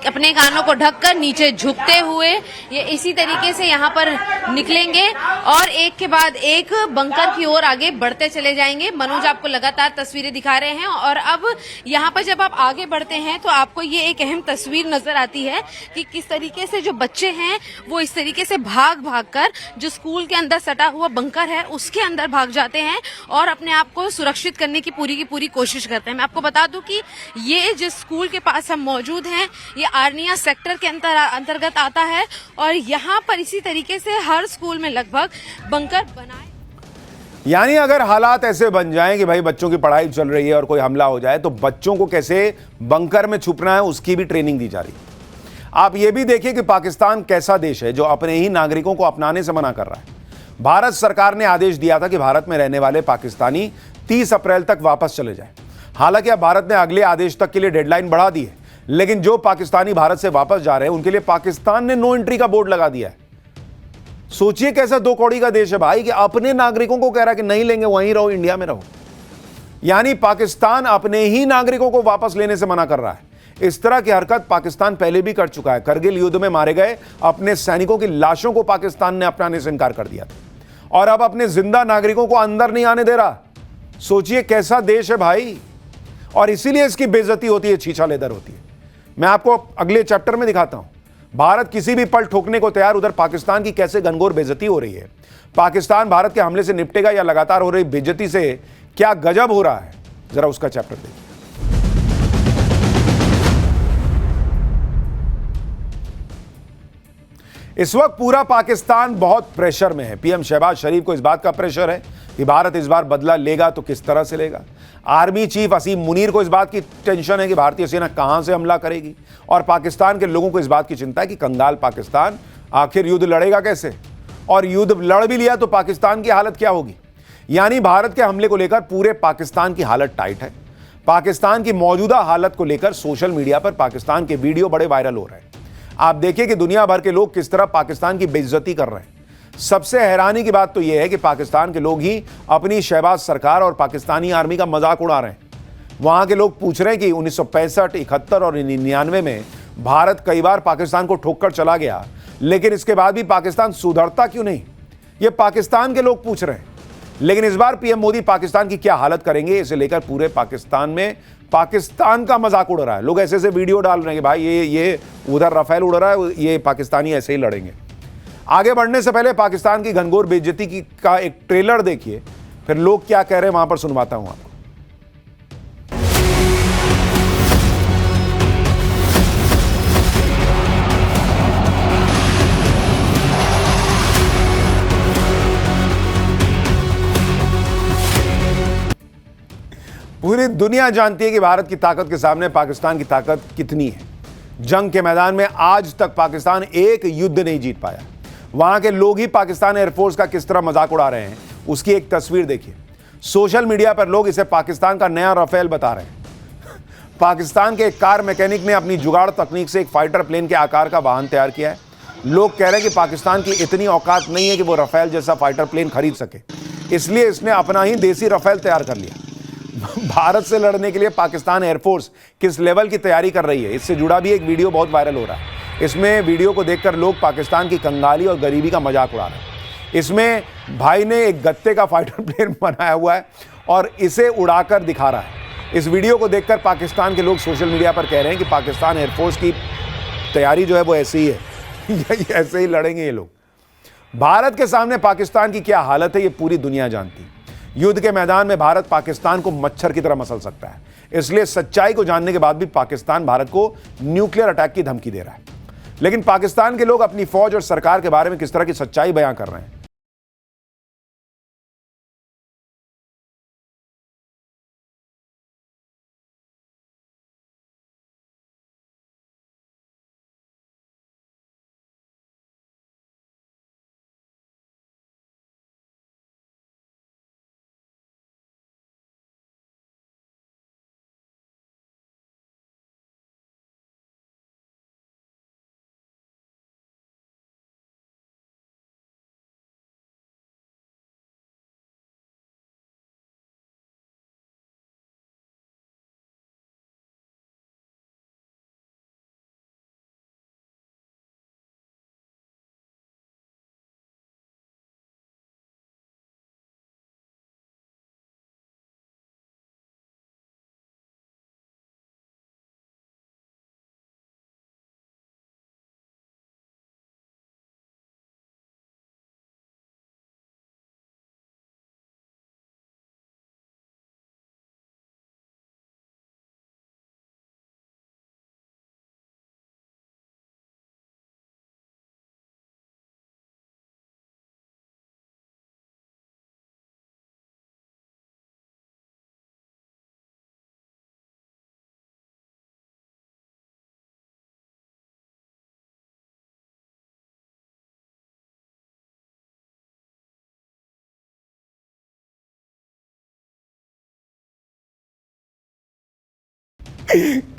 अपने कानों को ढककर नीचे झुकते हुए ये इसी तरीके से यहाँ पर निकलेंगे और एक के बाद एक बंकर की ओर आगे बढ़ते चले जाएंगे। मनोज आपको लगातार तस्वीरें दिखा रहे हैं, और अब यहाँ पर जब आप आगे बढ़ते हैं तो आपको ये एक अहम तस्वीर नजर आती है कि किस तरीके से जो बच्चे हैं वो इस तरीके से भाग कर जो स्कूल के अंदर सटा हुआ बंकर है उसके अंदर भाग जाते हैं और अपने आप को सुरक्षित करने की पूरी कोशिश करते हैं। मैं आपको बता दूं कि ये जिस स्कूल के पास हम मौजूद हैं ये आर्निया सेक्टर के अंतर्गत आता है, और यहाँ पर इसी तरीके से हर स्कूल में लगभग बंकर बनाए। यानी अगर हालात ऐसे बन जाएं कि भाई बच्चों की पढ़ाई चल रही है और कोई हमला हो जाए तो बच्चों को कैसे बंकर में छुपना है उसकी भी ट्रेनिंग दी जा रही है। आप ये भी देखिए कि पाकिस्तान कैसा देश है जो अपने ही नागरिकों को अपनाने से मना कर रहा है। भारत सरकार ने आदेश दिया था कि भारत में रहने वाले पाकिस्तानी 30 अप्रैल तक वापस चले जाएं। हालांकि अब भारत ने अगले आदेश तक के लिए डेडलाइन बढ़ा दी है, लेकिन जो पाकिस्तानी भारत से वापस जा रहे हैं उनके लिए पाकिस्तान ने नो एंट्री का बोर्ड लगा दिया है। सोचिए कैसा दो कौड़ी का देश है भाई, कि अपने नागरिकों को कह रहा है कि नहीं लेंगे, वहीं रहो, इंडिया में रहो। यानी पाकिस्तान अपने ही नागरिकों को वापस लेने से मना कर रहा है। इस तरह की हरकत पाकिस्तान पहले भी कर चुका है। करगिल युद्ध में मारे गए अपने सैनिकों की लाशों को पाकिस्तान ने अपनाने से इनकार कर दिया था, और अब अपने जिंदा नागरिकों को अंदर नहीं आने दे रहा। सोचिए कैसा देश है भाई, और इसीलिए इसकी बेइज्जती होती है, छीछा लेदर होती है। मैं आपको अगले चैप्टर में दिखाता हूं, भारत किसी भी पल ठोकने को तैयार, उधर पाकिस्तान की कैसे घनघोर बेइज्जती हो रही है। पाकिस्तान भारत के हमले से निपटेगा या लगातार हो रही बेइज्जती से क्या गजब हो रहा है, जरा उसका चैप्टर देखिए। इस वक्त पूरा पाकिस्तान बहुत प्रेशर में है। पीएम शहबाज शरीफ को इस बात का प्रेशर है कि भारत इस बार बदला लेगा तो किस तरह से लेगा। आर्मी चीफ असीम मुनीर को इस बात की टेंशन है कि भारतीय सेना कहां से हमला करेगी, और पाकिस्तान के लोगों को इस बात की चिंता है कि कंगाल पाकिस्तान आखिर युद्ध लड़ेगा कैसे, और युद्ध लड़ भी लिया तो पाकिस्तान की हालत क्या होगी। यानी भारत के हमले को लेकर पूरे पाकिस्तान की हालत टाइट है। पाकिस्तान की मौजूदा हालत को लेकर सोशल मीडिया पर पाकिस्तान के वीडियो बड़े वायरल हो रहे हैं। आप देखिए कि दुनिया भर के लोग किस तरह पाकिस्तान की बेइज्जती कर रहे हैं। सबसे हैरानी की बात तो यह है कि पाकिस्तान के लोग ही अपनी शहबाज सरकार और पाकिस्तानी आर्मी का मजाक उड़ा रहे हैं। वहां के लोग पूछ रहे हैं कि 1965, 71 और 99 में भारत कई बार पाकिस्तान को ठोककर चला गया, लेकिन इसके बाद भी पाकिस्तान सुधरता क्यों नहीं, ये पाकिस्तान के लोग पूछ रहे हैं। लेकिन इस बार पीएम मोदी पाकिस्तान की क्या हालत करेंगे, इसे लेकर पूरे पाकिस्तान में पाकिस्तान का मजाक उड़ रहा है। लोग ऐसे ऐसे वीडियो डाल रहे हैं कि भाई ये उधर राफेल उड़ रहा है, ये पाकिस्तानी ऐसे ही लड़ेंगे। आगे बढ़ने से पहले पाकिस्तान की घनघोर बेइज्जती का एक ट्रेलर देखिए, फिर लोग क्या कह रहे हैं वहां पर सुनवाता हूं आपको। पूरी दुनिया जानती है कि भारत की ताकत के सामने पाकिस्तान की ताकत कितनी है। जंग के मैदान में आज तक पाकिस्तान एक युद्ध नहीं जीत पाया। वहां के लोग ही पाकिस्तान एयरफोर्स का किस तरह मजाक उड़ा रहे हैं, उसकी एक तस्वीर देखिए। सोशल मीडिया पर लोग इसे पाकिस्तान का नया राफेल बता रहे हैं। पाकिस्तान के एक कार मैकेनिक ने अपनी जुगाड़ तकनीक से एक फाइटर प्लेन के आकार का वाहन तैयार किया है। लोग कह रहे हैं कि पाकिस्तान की इतनी औकात नहीं है कि वो राफेल जैसा फाइटर प्लेन खरीद सके, इसलिए इसने अपना ही देसी राफेल तैयार कर लिया। भारत से लड़ने के लिए पाकिस्तान एयरफोर्स किस लेवल की तैयारी कर रही है, इससे जुड़ा भी एक वीडियो बहुत वायरल हो रहा है। इसमें वीडियो को देखकर लोग पाकिस्तान की कंगाली और गरीबी का मजाक उड़ा रहे हैं। इसमें भाई ने एक गत्ते का फाइटर प्लेन बनाया हुआ है और इसे उड़ाकर दिखा रहा है। इस वीडियो को देखकर पाकिस्तान के लोग सोशल मीडिया पर कह रहे हैं कि पाकिस्तान एयरफोर्स की तैयारी जो है वो ऐसी ही है, ऐसे ही लड़ेंगे ये लोग। भारत के सामने पाकिस्तान की क्या हालत है ये पूरी दुनिया जानती है। युद्ध के मैदान में भारत पाकिस्तान को मच्छर की तरह मसल सकता है, इसलिए सच्चाई को जानने के बाद भी पाकिस्तान भारत को न्यूक्लियर अटैक की धमकी दे रहा है। लेकिन पाकिस्तान के लोग अपनी फौज और सरकार के बारे में किस तरह की सच्चाई बयां कर रहे हैं।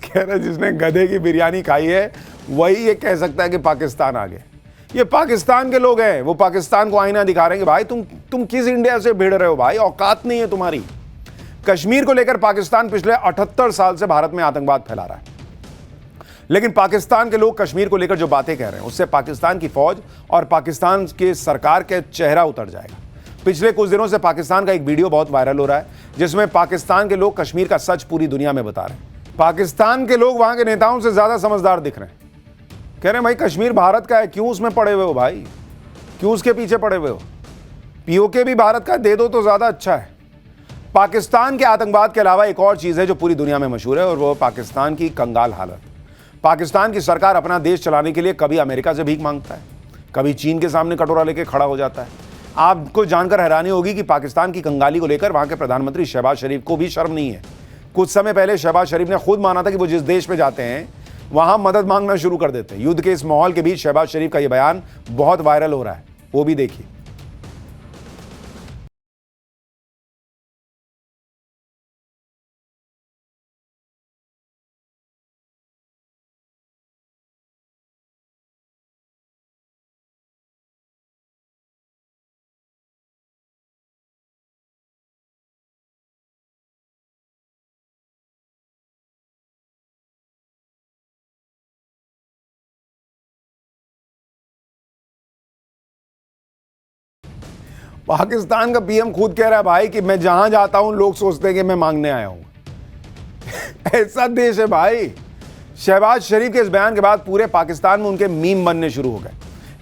कह रहे जिसने गधे की बिरयानी खाई है वही ये कह सकता है कि पाकिस्तान आ गया। ये पाकिस्तान के लोग हैं, वो पाकिस्तान को आईना दिखा रहे हैं कि भाई तुम किस इंडिया से भिड़ रहे हो भाई, औकात नहीं है तुम्हारी। कश्मीर को लेकर पाकिस्तान पिछले 78 साल से भारत में आतंकवाद फैला रहा है, लेकिन पाकिस्तान के लोग कश्मीर को लेकर जो बातें कह रहे हैं उससे पाकिस्तान की फौज और पाकिस्तान की सरकार के चेहरा उतर जाएगा। पिछले कुछ दिनों से पाकिस्तान का एक वीडियो बहुत वायरल हो रहा है जिसमें पाकिस्तान के लोग कश्मीर का सच पूरी दुनिया में बता रहे हैं। पाकिस्तान के लोग वहां के नेताओं से ज्यादा समझदार दिख रहे हैं, कह रहे हैं भाई कश्मीर भारत का है, क्यों उसमें पड़े हुए हो भाई, क्यों उसके पीछे पड़े हुए हो, पीओके भी भारत का, दे दो तो ज्यादा अच्छा है। पाकिस्तान के आतंकवाद के अलावा एक और चीज है जो पूरी दुनिया में मशहूर है और वो पाकिस्तान की कंगाल हालत। पाकिस्तान की सरकार अपना देश चलाने के लिए कभी अमेरिका से भीख मांगता है, कभी चीन के सामने कटोरा लेके खड़ा हो जाता है। आपको जानकर हैरानी होगी कि पाकिस्तान की कंगाली को लेकर वहां के प्रधानमंत्री शहबाज शरीफ को भी शर्म नहीं है। कुछ समय पहले शहबाज शरीफ ने खुद माना था कि वो जिस देश में जाते हैं वहां मदद मांगना शुरू कर देते हैं। युद्ध के इस माहौल के बीच शहबाज शरीफ का यह बयान बहुत वायरल हो रहा है, वो भी देखिए। पाकिस्तान का पीएम खुद कह रहा है भाई कि मैं जहां जाता हूं लोग सोचते हैं कि मैं मांगने आया हूं। ऐसा देश है भाई। शहबाज शरीफ के इस बयान के बाद पूरे पाकिस्तान में उनके मीम बनने शुरू हो गए।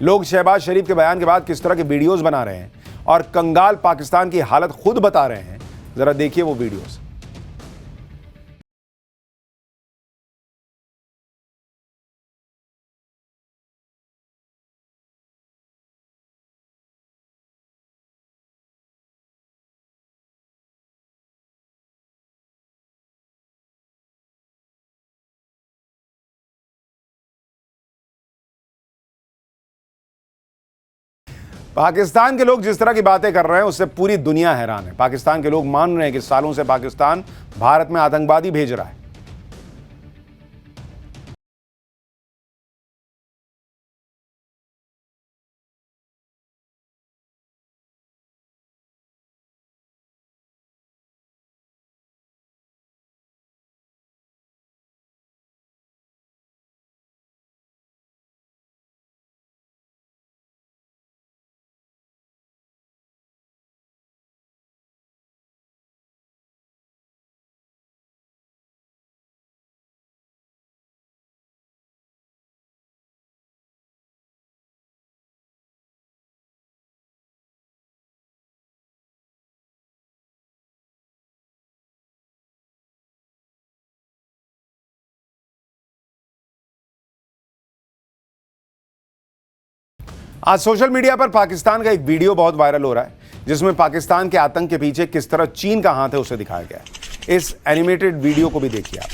लोग शहबाज शरीफ के बयान के बाद किस तरह के वीडियोस बना रहे हैं और कंगाल पाकिस्तान की हालत खुद बता रहे हैं, जरा देखिए वो वीडियोस। पाकिस्तान के लोग जिस तरह की बातें कर रहे हैं उससे पूरी दुनिया हैरान है। पाकिस्तान के लोग मान रहे हैं कि सालों से पाकिस्तान भारत में आतंकवादी भेज रहा है। आज सोशल मीडिया पर पाकिस्तान का एक वीडियो बहुत वायरल हो रहा है जिसमें पाकिस्तान के आतंक के पीछे किस तरह चीन का हाथ है उसे दिखाया गया है। इस एनिमेटेड वीडियो को भी देखिए आप।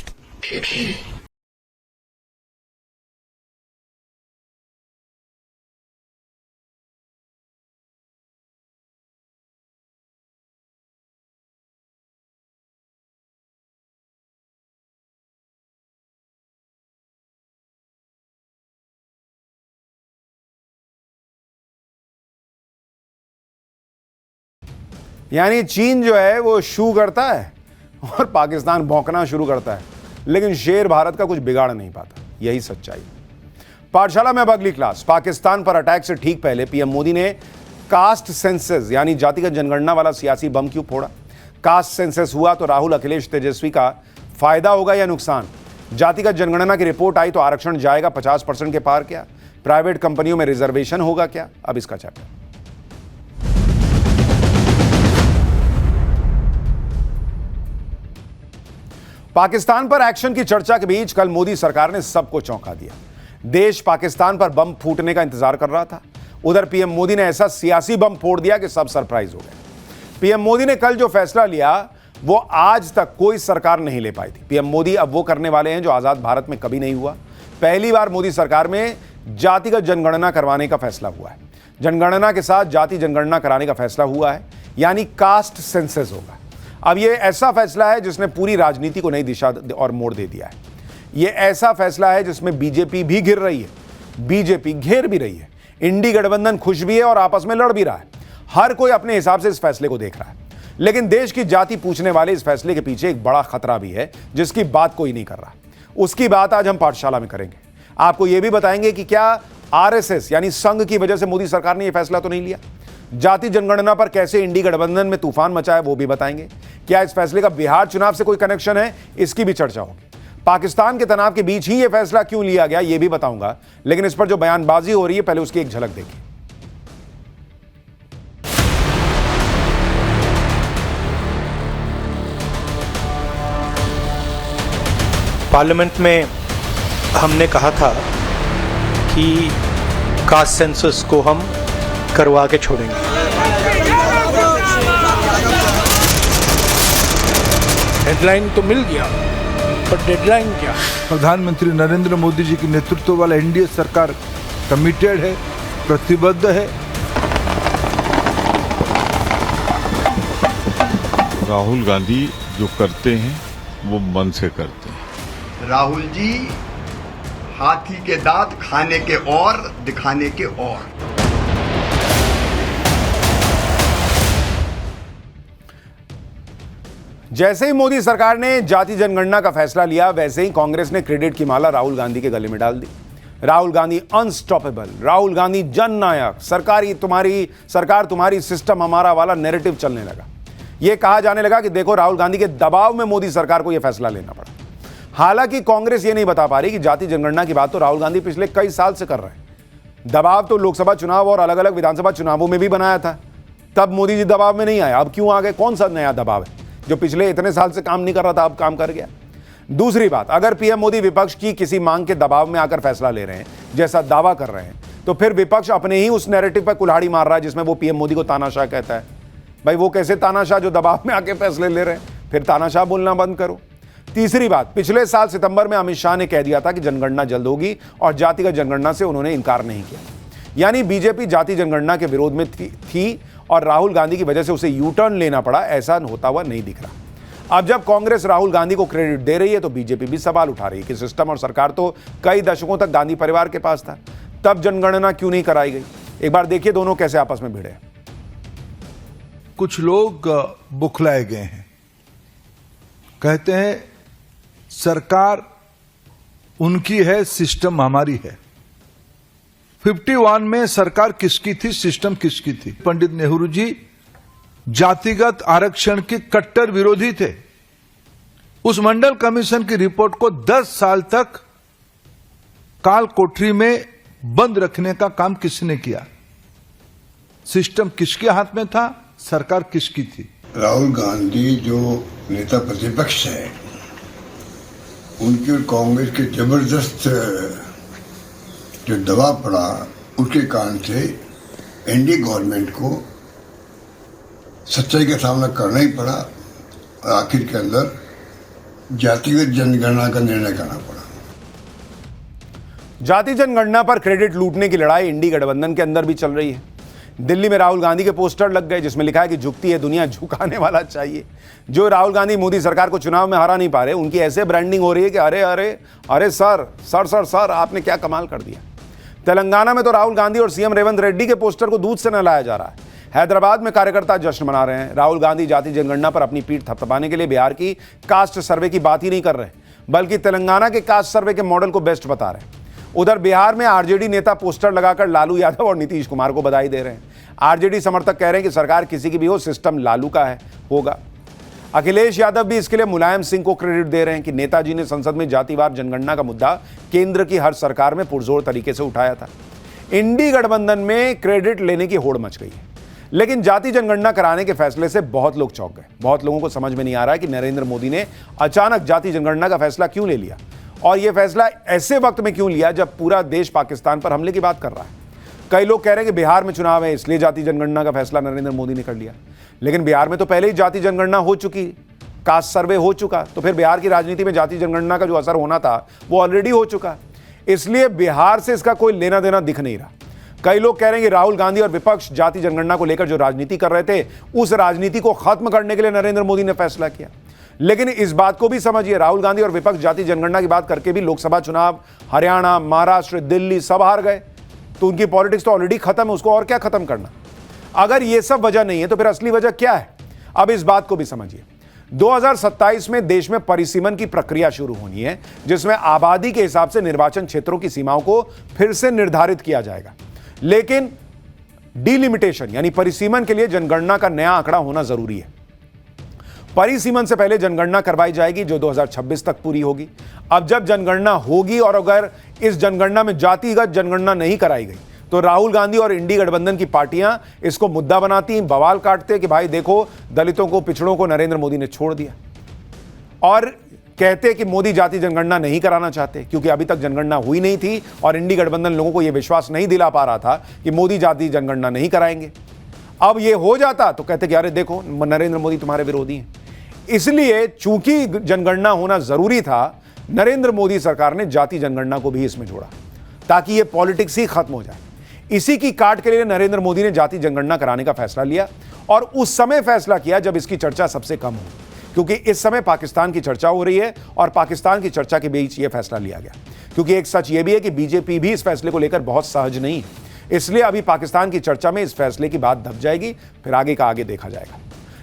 यानी चीन जो है वो शू करता है और पाकिस्तान भौंकना शुरू करता है, लेकिन शेर भारत का कुछ बिगाड़ नहीं पाता। यही सच्चाई। पाठशाला में अब अगली क्लास। पाकिस्तान पर अटैक से ठीक पहले पीएम मोदी ने कास्ट सेंसस यानी जातिगत जनगणना वाला सियासी बम क्यों फोड़ा? कास्ट सेंसस हुआ तो राहुल, अखिलेश, तेजस्वी का फायदा होगा या नुकसान? जातिगत जनगणना की रिपोर्ट आई तो आरक्षण जाएगा 50% के पार क्या? प्राइवेट कंपनियों में रिजर्वेशन होगा क्या? अब इसका चैप्टर। पाकिस्तान पर एक्शन की चर्चा के बीच कल मोदी सरकार ने सबको चौंका दिया। देश पाकिस्तान पर बम फूटने का इंतजार कर रहा था, उधर पीएम मोदी ने ऐसा सियासी बम फोड़ दिया कि सब सरप्राइज हो गए। पीएम मोदी ने कल जो फैसला लिया वो आज तक कोई सरकार नहीं ले पाई थी। पीएम मोदी अब वो करने वाले हैं जो आजाद भारत में कभी नहीं हुआ। पहली बार मोदी सरकार में जातिगत जनगणना करवाने का फैसला हुआ है। जनगणना के साथ जाति जनगणना कराने का फैसला हुआ है, यानी कास्ट सेंसस होगा। अब ये ऐसा फैसला है जिसने पूरी राजनीति को नई दिशा और मोड़ दे दिया है। ये ऐसा फैसला है जिसमें बीजेपी भी घिर रही है, बीजेपी घेर भी रही है। इंडी गठबंधन खुश भी है और आपस में लड़ भी रहा है। हर कोई अपने हिसाब से इस फैसले को देख रहा है, लेकिन देश की जाति पूछने वाले इस फैसले के पीछे एक बड़ा खतरा भी है जिसकी बात कोई नहीं कर रहा। उसकी बात आज हम पाठशाला में करेंगे। आपको यह भी बताएंगे कि क्या आरएसएस यानी संघ की वजह से मोदी सरकार ने यह फैसला तो नहीं लिया। जाति जनगणना पर कैसे इंडी गठबंधन में तूफान मचा है वो भी बताएंगे। क्या इस फैसले का बिहार चुनाव से कोई कनेक्शन है, इसकी भी चर्चा होगी। पाकिस्तान के तनाव के बीच ही यह फैसला क्यों लिया गया यह भी बताऊंगा, लेकिन इस पर जो बयानबाजी हो रही है पहले उसकी एक झलक देखिए। पार्लियामेंट में हमने कहा था कि कास्ट सेंसस को हम करवा के छोड़ेंगे। डेडलाइन तो मिल गया, पर डेडलाइन क्या? प्रधानमंत्री नरेंद्र मोदी जी की नेतृत्व वाला एनडीए सरकार कमिटेड है, प्रतिबद्ध है। राहुल गांधी जो करते हैं वो मन से करते हैं। राहुल जी हाथी के दांत खाने के और दिखाने के और। जैसे ही मोदी सरकार ने जाति जनगणना का फैसला लिया, वैसे ही कांग्रेस ने क्रेडिट की माला राहुल गांधी के गले में डाल दी। राहुल गांधी अनस्टॉपेबल, राहुल गांधी जननायक, सरकार तुम्हारी सिस्टम हमारा वाला नैरेटिव चलने लगा। यह कहा जाने लगा कि देखो राहुल गांधी के दबाव में मोदी सरकार को यह फैसला लेना पड़ा। हालांकि कांग्रेस ये नहीं बता पा रही कि जाति जनगणना की बात तो राहुल गांधी पिछले कई साल से कर रहे हैं। दबाव तो लोकसभा चुनाव और अलग अलग विधानसभा चुनावों में भी बनाया था, तब मोदी जी दबाव में नहीं आए। अब क्यों आ गए? कौन सा नया दबाव है जो पिछले इतने साल से काम नहीं कर रहा था अब काम कर गया? दूसरी बात, अगर पीएम मोदी विपक्ष की किसी मांग के दबाव में आकर फैसला ले रहे हैं जैसा दावा कर रहे हैं, तो फिर विपक्ष अपने ही उस नैरेटिव पर कुल्हाड़ी मार रहा है जिसमें वो पीएम मोदी को तानाशाह कहता है। भाई वो कैसे तानाशाह जो दबाव में आके फैसले ले रहे हैं? फिर तानाशाह बोलना बंद करो। तीसरी बात, पिछले साल सितंबर में अमित शाह ने कह दिया था कि जनगणना जल्द होगी और जातिगत जनगणना से उन्होंने इनकार नहीं किया। यानी बीजेपी जाति जनगणना के विरोध में थी और राहुल गांधी की वजह से उसे यू टर्न लेना पड़ा, ऐसा होता हुआ नहीं दिख रहा। अब जब कांग्रेस राहुल गांधी को क्रेडिट दे रही है तो बीजेपी भी सवाल उठा रही है कि सिस्टम और सरकार तो कई दशकों तक गांधी परिवार के पास था, तब जनगणना क्यों नहीं कराई गई? एक बार देखिए दोनों कैसे आपस में भिड़े। कुछ लोग बुखलाए गए हैं, कहते हैं सरकार उनकी है, सिस्टम हमारी है। 51 में सरकार किसकी थी, सिस्टम किसकी थी? पंडित नेहरू जी जातिगत आरक्षण के कट्टर विरोधी थे। उस मंडल कमीशन की रिपोर्ट को 10 साल तक काल कोठरी में बंद रखने का काम किसने किया? सिस्टम किसके हाथ में था, सरकार किसकी थी? राहुल गांधी जो नेता प्रतिपक्ष है, उनकी और कांग्रेस के जबरदस्त जो दबाव पड़ा, उसके कारण से एनडीए गवर्नमेंट को सच्चाई का सामना करना ही पड़ा और आखिर के अंदर जातिगत जनगणना का निर्णय करना पड़ा। जाति जनगणना पर क्रेडिट लूटने की लड़ाई इंडी गठबंधन के अंदर भी चल रही है। दिल्ली में राहुल गांधी के पोस्टर लग गए जिसमें लिखा है कि झुकती है दुनिया, झुकाने वाला चाहिए। जो राहुल गांधी मोदी सरकार को चुनाव में हरा नहीं पा रहे, उनकी ऐसे ब्रांडिंग हो रही है कि अरे अरे अरे सर आपने क्या कमाल कर दिया। तेलंगाना में तो राहुल गांधी और सीएम रेवंत रेड्डी के पोस्टर को दूध से न लाया जा रहा है। हैदराबाद में कार्यकर्ता जश्न मना रहे हैं। राहुल गांधी जाति जनगणना पर अपनी पीठ थपथपाने के लिए बिहार की कास्ट सर्वे की बात ही नहीं कर रहे, बल्कि तेलंगाना के कास्ट सर्वे के मॉडल को बेस्ट बता रहे हैं। उधर बिहार में आरजेडी नेता पोस्टर लगाकर लालू यादव और नीतीश कुमार को बधाई दे रहे हैं। आरजेडी समर्थक कह रहे हैं कि सरकार किसी की भी हो, सिस्टम लालू का होगा। अखिलेश यादव भी इसके लिए मुलायम सिंह को क्रेडिट दे रहे हैं कि नेताजी ने संसद में जातिवार जनगणना का मुद्दा केंद्र की हर सरकार में पुरजोर तरीके से उठाया था। इंडी गठबंधन में क्रेडिट लेने की होड़ मच गई है, लेकिन जाति जनगणना कराने के फैसले से बहुत लोग चौंक गए। बहुत लोगों को समझ में नहीं आ रहा है कि नरेंद्र मोदी ने अचानक जाति जनगणना का फैसला क्यों ले लिया और यह फैसला ऐसे वक्त में क्यों लिया जब पूरा देश पाकिस्तान पर हमले की बात कर रहा है। कई लोग कह रहे हैं कि बिहार में चुनाव है इसलिए जाति जनगणना का फैसला नरेंद्र मोदी ने कर लिया, लेकिन बिहार में तो पहले ही जाति जनगणना हो चुकी, कास्ट सर्वे हो चुका, तो फिर बिहार की राजनीति में जाति जनगणना का जो असर होना था वो ऑलरेडी हो चुका, इसलिए बिहार से इसका कोई लेना देना दिख नहीं रहा। कई लोग कह रहे हैं कि राहुल गांधी और विपक्ष जाति जनगणना को लेकर जो राजनीति कर रहे थे, उस राजनीति को खत्म करने के लिए नरेंद्र मोदी ने फैसला किया। लेकिन इस बात को भी समझिए, राहुल गांधी और विपक्ष जाति जनगणना की बात करके भी लोकसभा चुनाव हरियाणा, महाराष्ट्र, दिल्ली सब हार गए। तो उनकी पॉलिटिक्स तो ऑलरेडी खत्म है, उसको और क्या खत्म करना। अगर ये सब वजह नहीं है तो फिर असली वजह क्या है? अब इस बात को भी समझिए। 2027 में देश में परिसीमन की प्रक्रिया शुरू होनी है, जिसमें आबादी के हिसाब से निर्वाचन क्षेत्रों की सीमाओं को फिर से निर्धारित किया जाएगा। लेकिन डिलिमिटेशन यानी परिसीमन के लिए जनगणना का नया आंकड़ा होना जरूरी है। परिसीमन से पहले जनगणना करवाई जाएगी जो 2026 तक पूरी होगी। अब जब जनगणना होगी और अगर इस जनगणना में जातिगत जनगणना नहीं कराई गई तो राहुल गांधी और इंडी गठबंधन की पार्टियां इसको मुद्दा बनाती, बवाल काटते कि भाई देखो दलितों को, पिछड़ों को नरेंद्र मोदी ने छोड़ दिया, और कहते कि मोदी जाति जनगणना नहीं कराना चाहते क्योंकि अभी तक जनगणना हुई नहीं थी और इंडी गठबंधन लोगों को यह विश्वास नहीं दिला पा रहा था कि मोदी जाति जनगणना नहीं कराएंगे। अब ये हो जाता तो कहते कि अरे देखो नरेंद्र मोदी तुम्हारे विरोधी हैं। इसलिए चूंकि जनगणना होना जरूरी था, नरेंद्र मोदी सरकार ने जाति जनगणना को भी इसमें जोड़ा ताकि ये पॉलिटिक्स ही खत्म हो जाए। इसी की काट के लिए नरेंद्र मोदी ने जाति जनगणना कराने का फैसला लिया और उस समय फैसला किया जब इसकी चर्चा सबसे कम हो, क्योंकि इस समय पाकिस्तान की चर्चा हो रही है और पाकिस्तान की चर्चा के बीच यह फैसला लिया गया। क्योंकि एक सच यह भी है कि बीजेपी भी इस फैसले को लेकर बहुत सहज नहीं है, इसलिए अभी पाकिस्तान की चर्चा में इस फैसले की बात दब जाएगी, फिर आगे का आगे देखा जाएगा।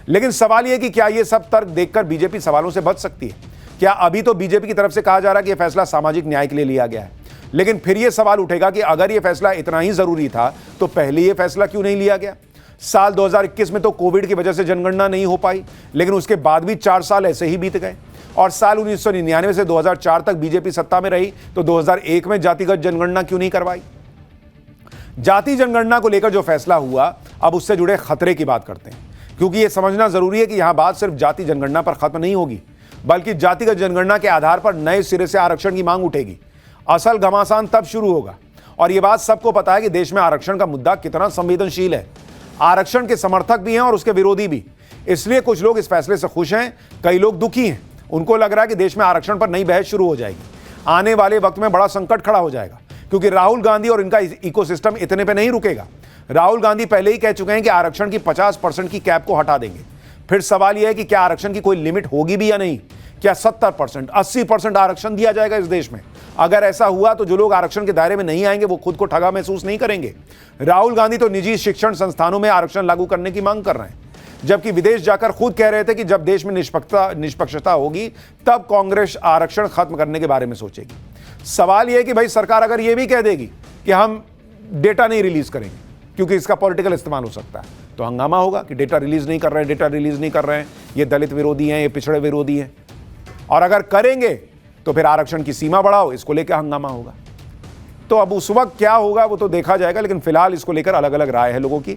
लेकिन सवाल यह कि क्या यह सब तर्क देखकर बीजेपी सवालों से बच सकती है? क्या अभी तो बीजेपी की तरफ से कहा जा रहा है कि यह फैसला सामाजिक न्याय के लिए लिया गया है, लेकिन फिर यह सवाल उठेगा कि अगर यह फैसला इतना ही जरूरी था तो पहले यह फैसला क्यों नहीं लिया गया? साल 2021 में तो कोविड की वजह से जनगणना नहीं हो पाई, लेकिन उसके बाद भी 4 साल ऐसे ही बीत गए और साल 1999 से 2004 तक बीजेपी सत्ता में रही तो 2001 में जातिगत जनगणना क्यों नहीं करवाई? जाति जनगणना को लेकर जो फैसला हुआ, अब उससे जुड़े खतरे की बात करते हैं, क्योंकि यह समझना जरूरी है कि यहां बात सिर्फ जाति जनगणना पर खत्म नहीं होगी, बल्कि जातिगत जनगणना के आधार पर नए सिरे से आरक्षण की मांग उठेगी। असल घमासान तब शुरू होगा और यह बात सबको पता है कि देश में आरक्षण का मुद्दा कितना संवेदनशील है। आरक्षण के समर्थक भी हैं और उसके विरोधी भी। इसलिए कुछ लोग इस फैसले से खुश हैं, कई लोग दुखी हैं। उनको लग रहा है कि देश में आरक्षण पर नई बहस शुरू हो जाएगी। आने वाले वक्त में बड़ा संकट खड़ा हो जाएगा, क्योंकि राहुल गांधी और इनका इकोसिस्टम इतने पे नहीं रुकेगा। राहुल गांधी पहले ही कह चुके हैं कि आरक्षण की 50% की कैप को हटा देंगे। फिर सवाल यह है कि क्या आरक्षण की कोई लिमिट होगी भी या नहीं? क्या 70%, 80% आरक्षण दिया जाएगा इस देश में? अगर ऐसा हुआ तो जो लोग आरक्षण के दायरे में नहीं आएंगे वो खुद को ठगा महसूस नहीं करेंगे। राहुल गांधी तो निजी शिक्षण संस्थानों में आरक्षण लागू करने की मांग कर रहे हैं, जबकि विदेश जाकर खुद कह रहे थे कि जब देश में निष्पक्षता होगी तब कांग्रेस आरक्षण खत्म करने के बारे में सोचेगी। सवाल यह है कि भाई सरकार अगर यह भी कह देगी कि हम डेटा नहीं रिलीज करेंगे क्योंकि इसका पॉलिटिकल इस्तेमाल हो सकता है, तो हंगामा होगा कि डेटा रिलीज नहीं कर रहे हैं, डेटा रिलीज नहीं कर रहे हैं, ये दलित विरोधी हैं, ये पिछड़े विरोधी हैं। और अगर करेंगे तो फिर आरक्षण की सीमा बढ़ाओ, इसको लेकर हंगामा होगा। तो अब उस वक्त क्या होगा वो तो देखा जाएगा, लेकिन फिलहाल इसको लेकर अलग अलग राय है लोगों की।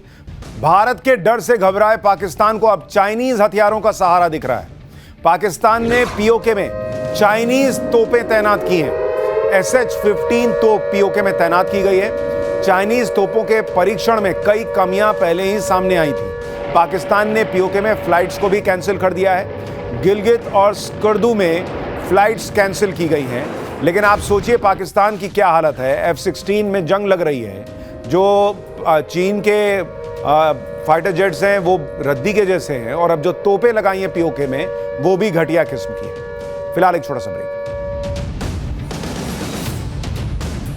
भारत के डर से घबराए पाकिस्तान को अब चाइनीज हथियारों का सहारा दिख रहा है। पाकिस्तान ने पीओके में चाइनीज तोपें तैनात की हैं। SH-15 तोप पीओके में तैनात की गई है। चाइनीज तोपों के परीक्षण में कई कमियां पहले ही सामने आई थी। पाकिस्तान ने पीओके में फ्लाइट्स को भी कैंसिल कर दिया है। गिलगित और स्कर्दू में फ्लाइट्स कैंसिल की गई हैं। लेकिन आप सोचिए पाकिस्तान की क्या हालत है। F-16 में जंग लग रही है, जो चीन के फाइटर जेट्स हैं वो रद्दी के जैसे हैं, और अब जो तोपें लगाई हैं पीओके में वो भी घटिया किस्म की है। फिलहाल एक छोटा सा ब्रेक।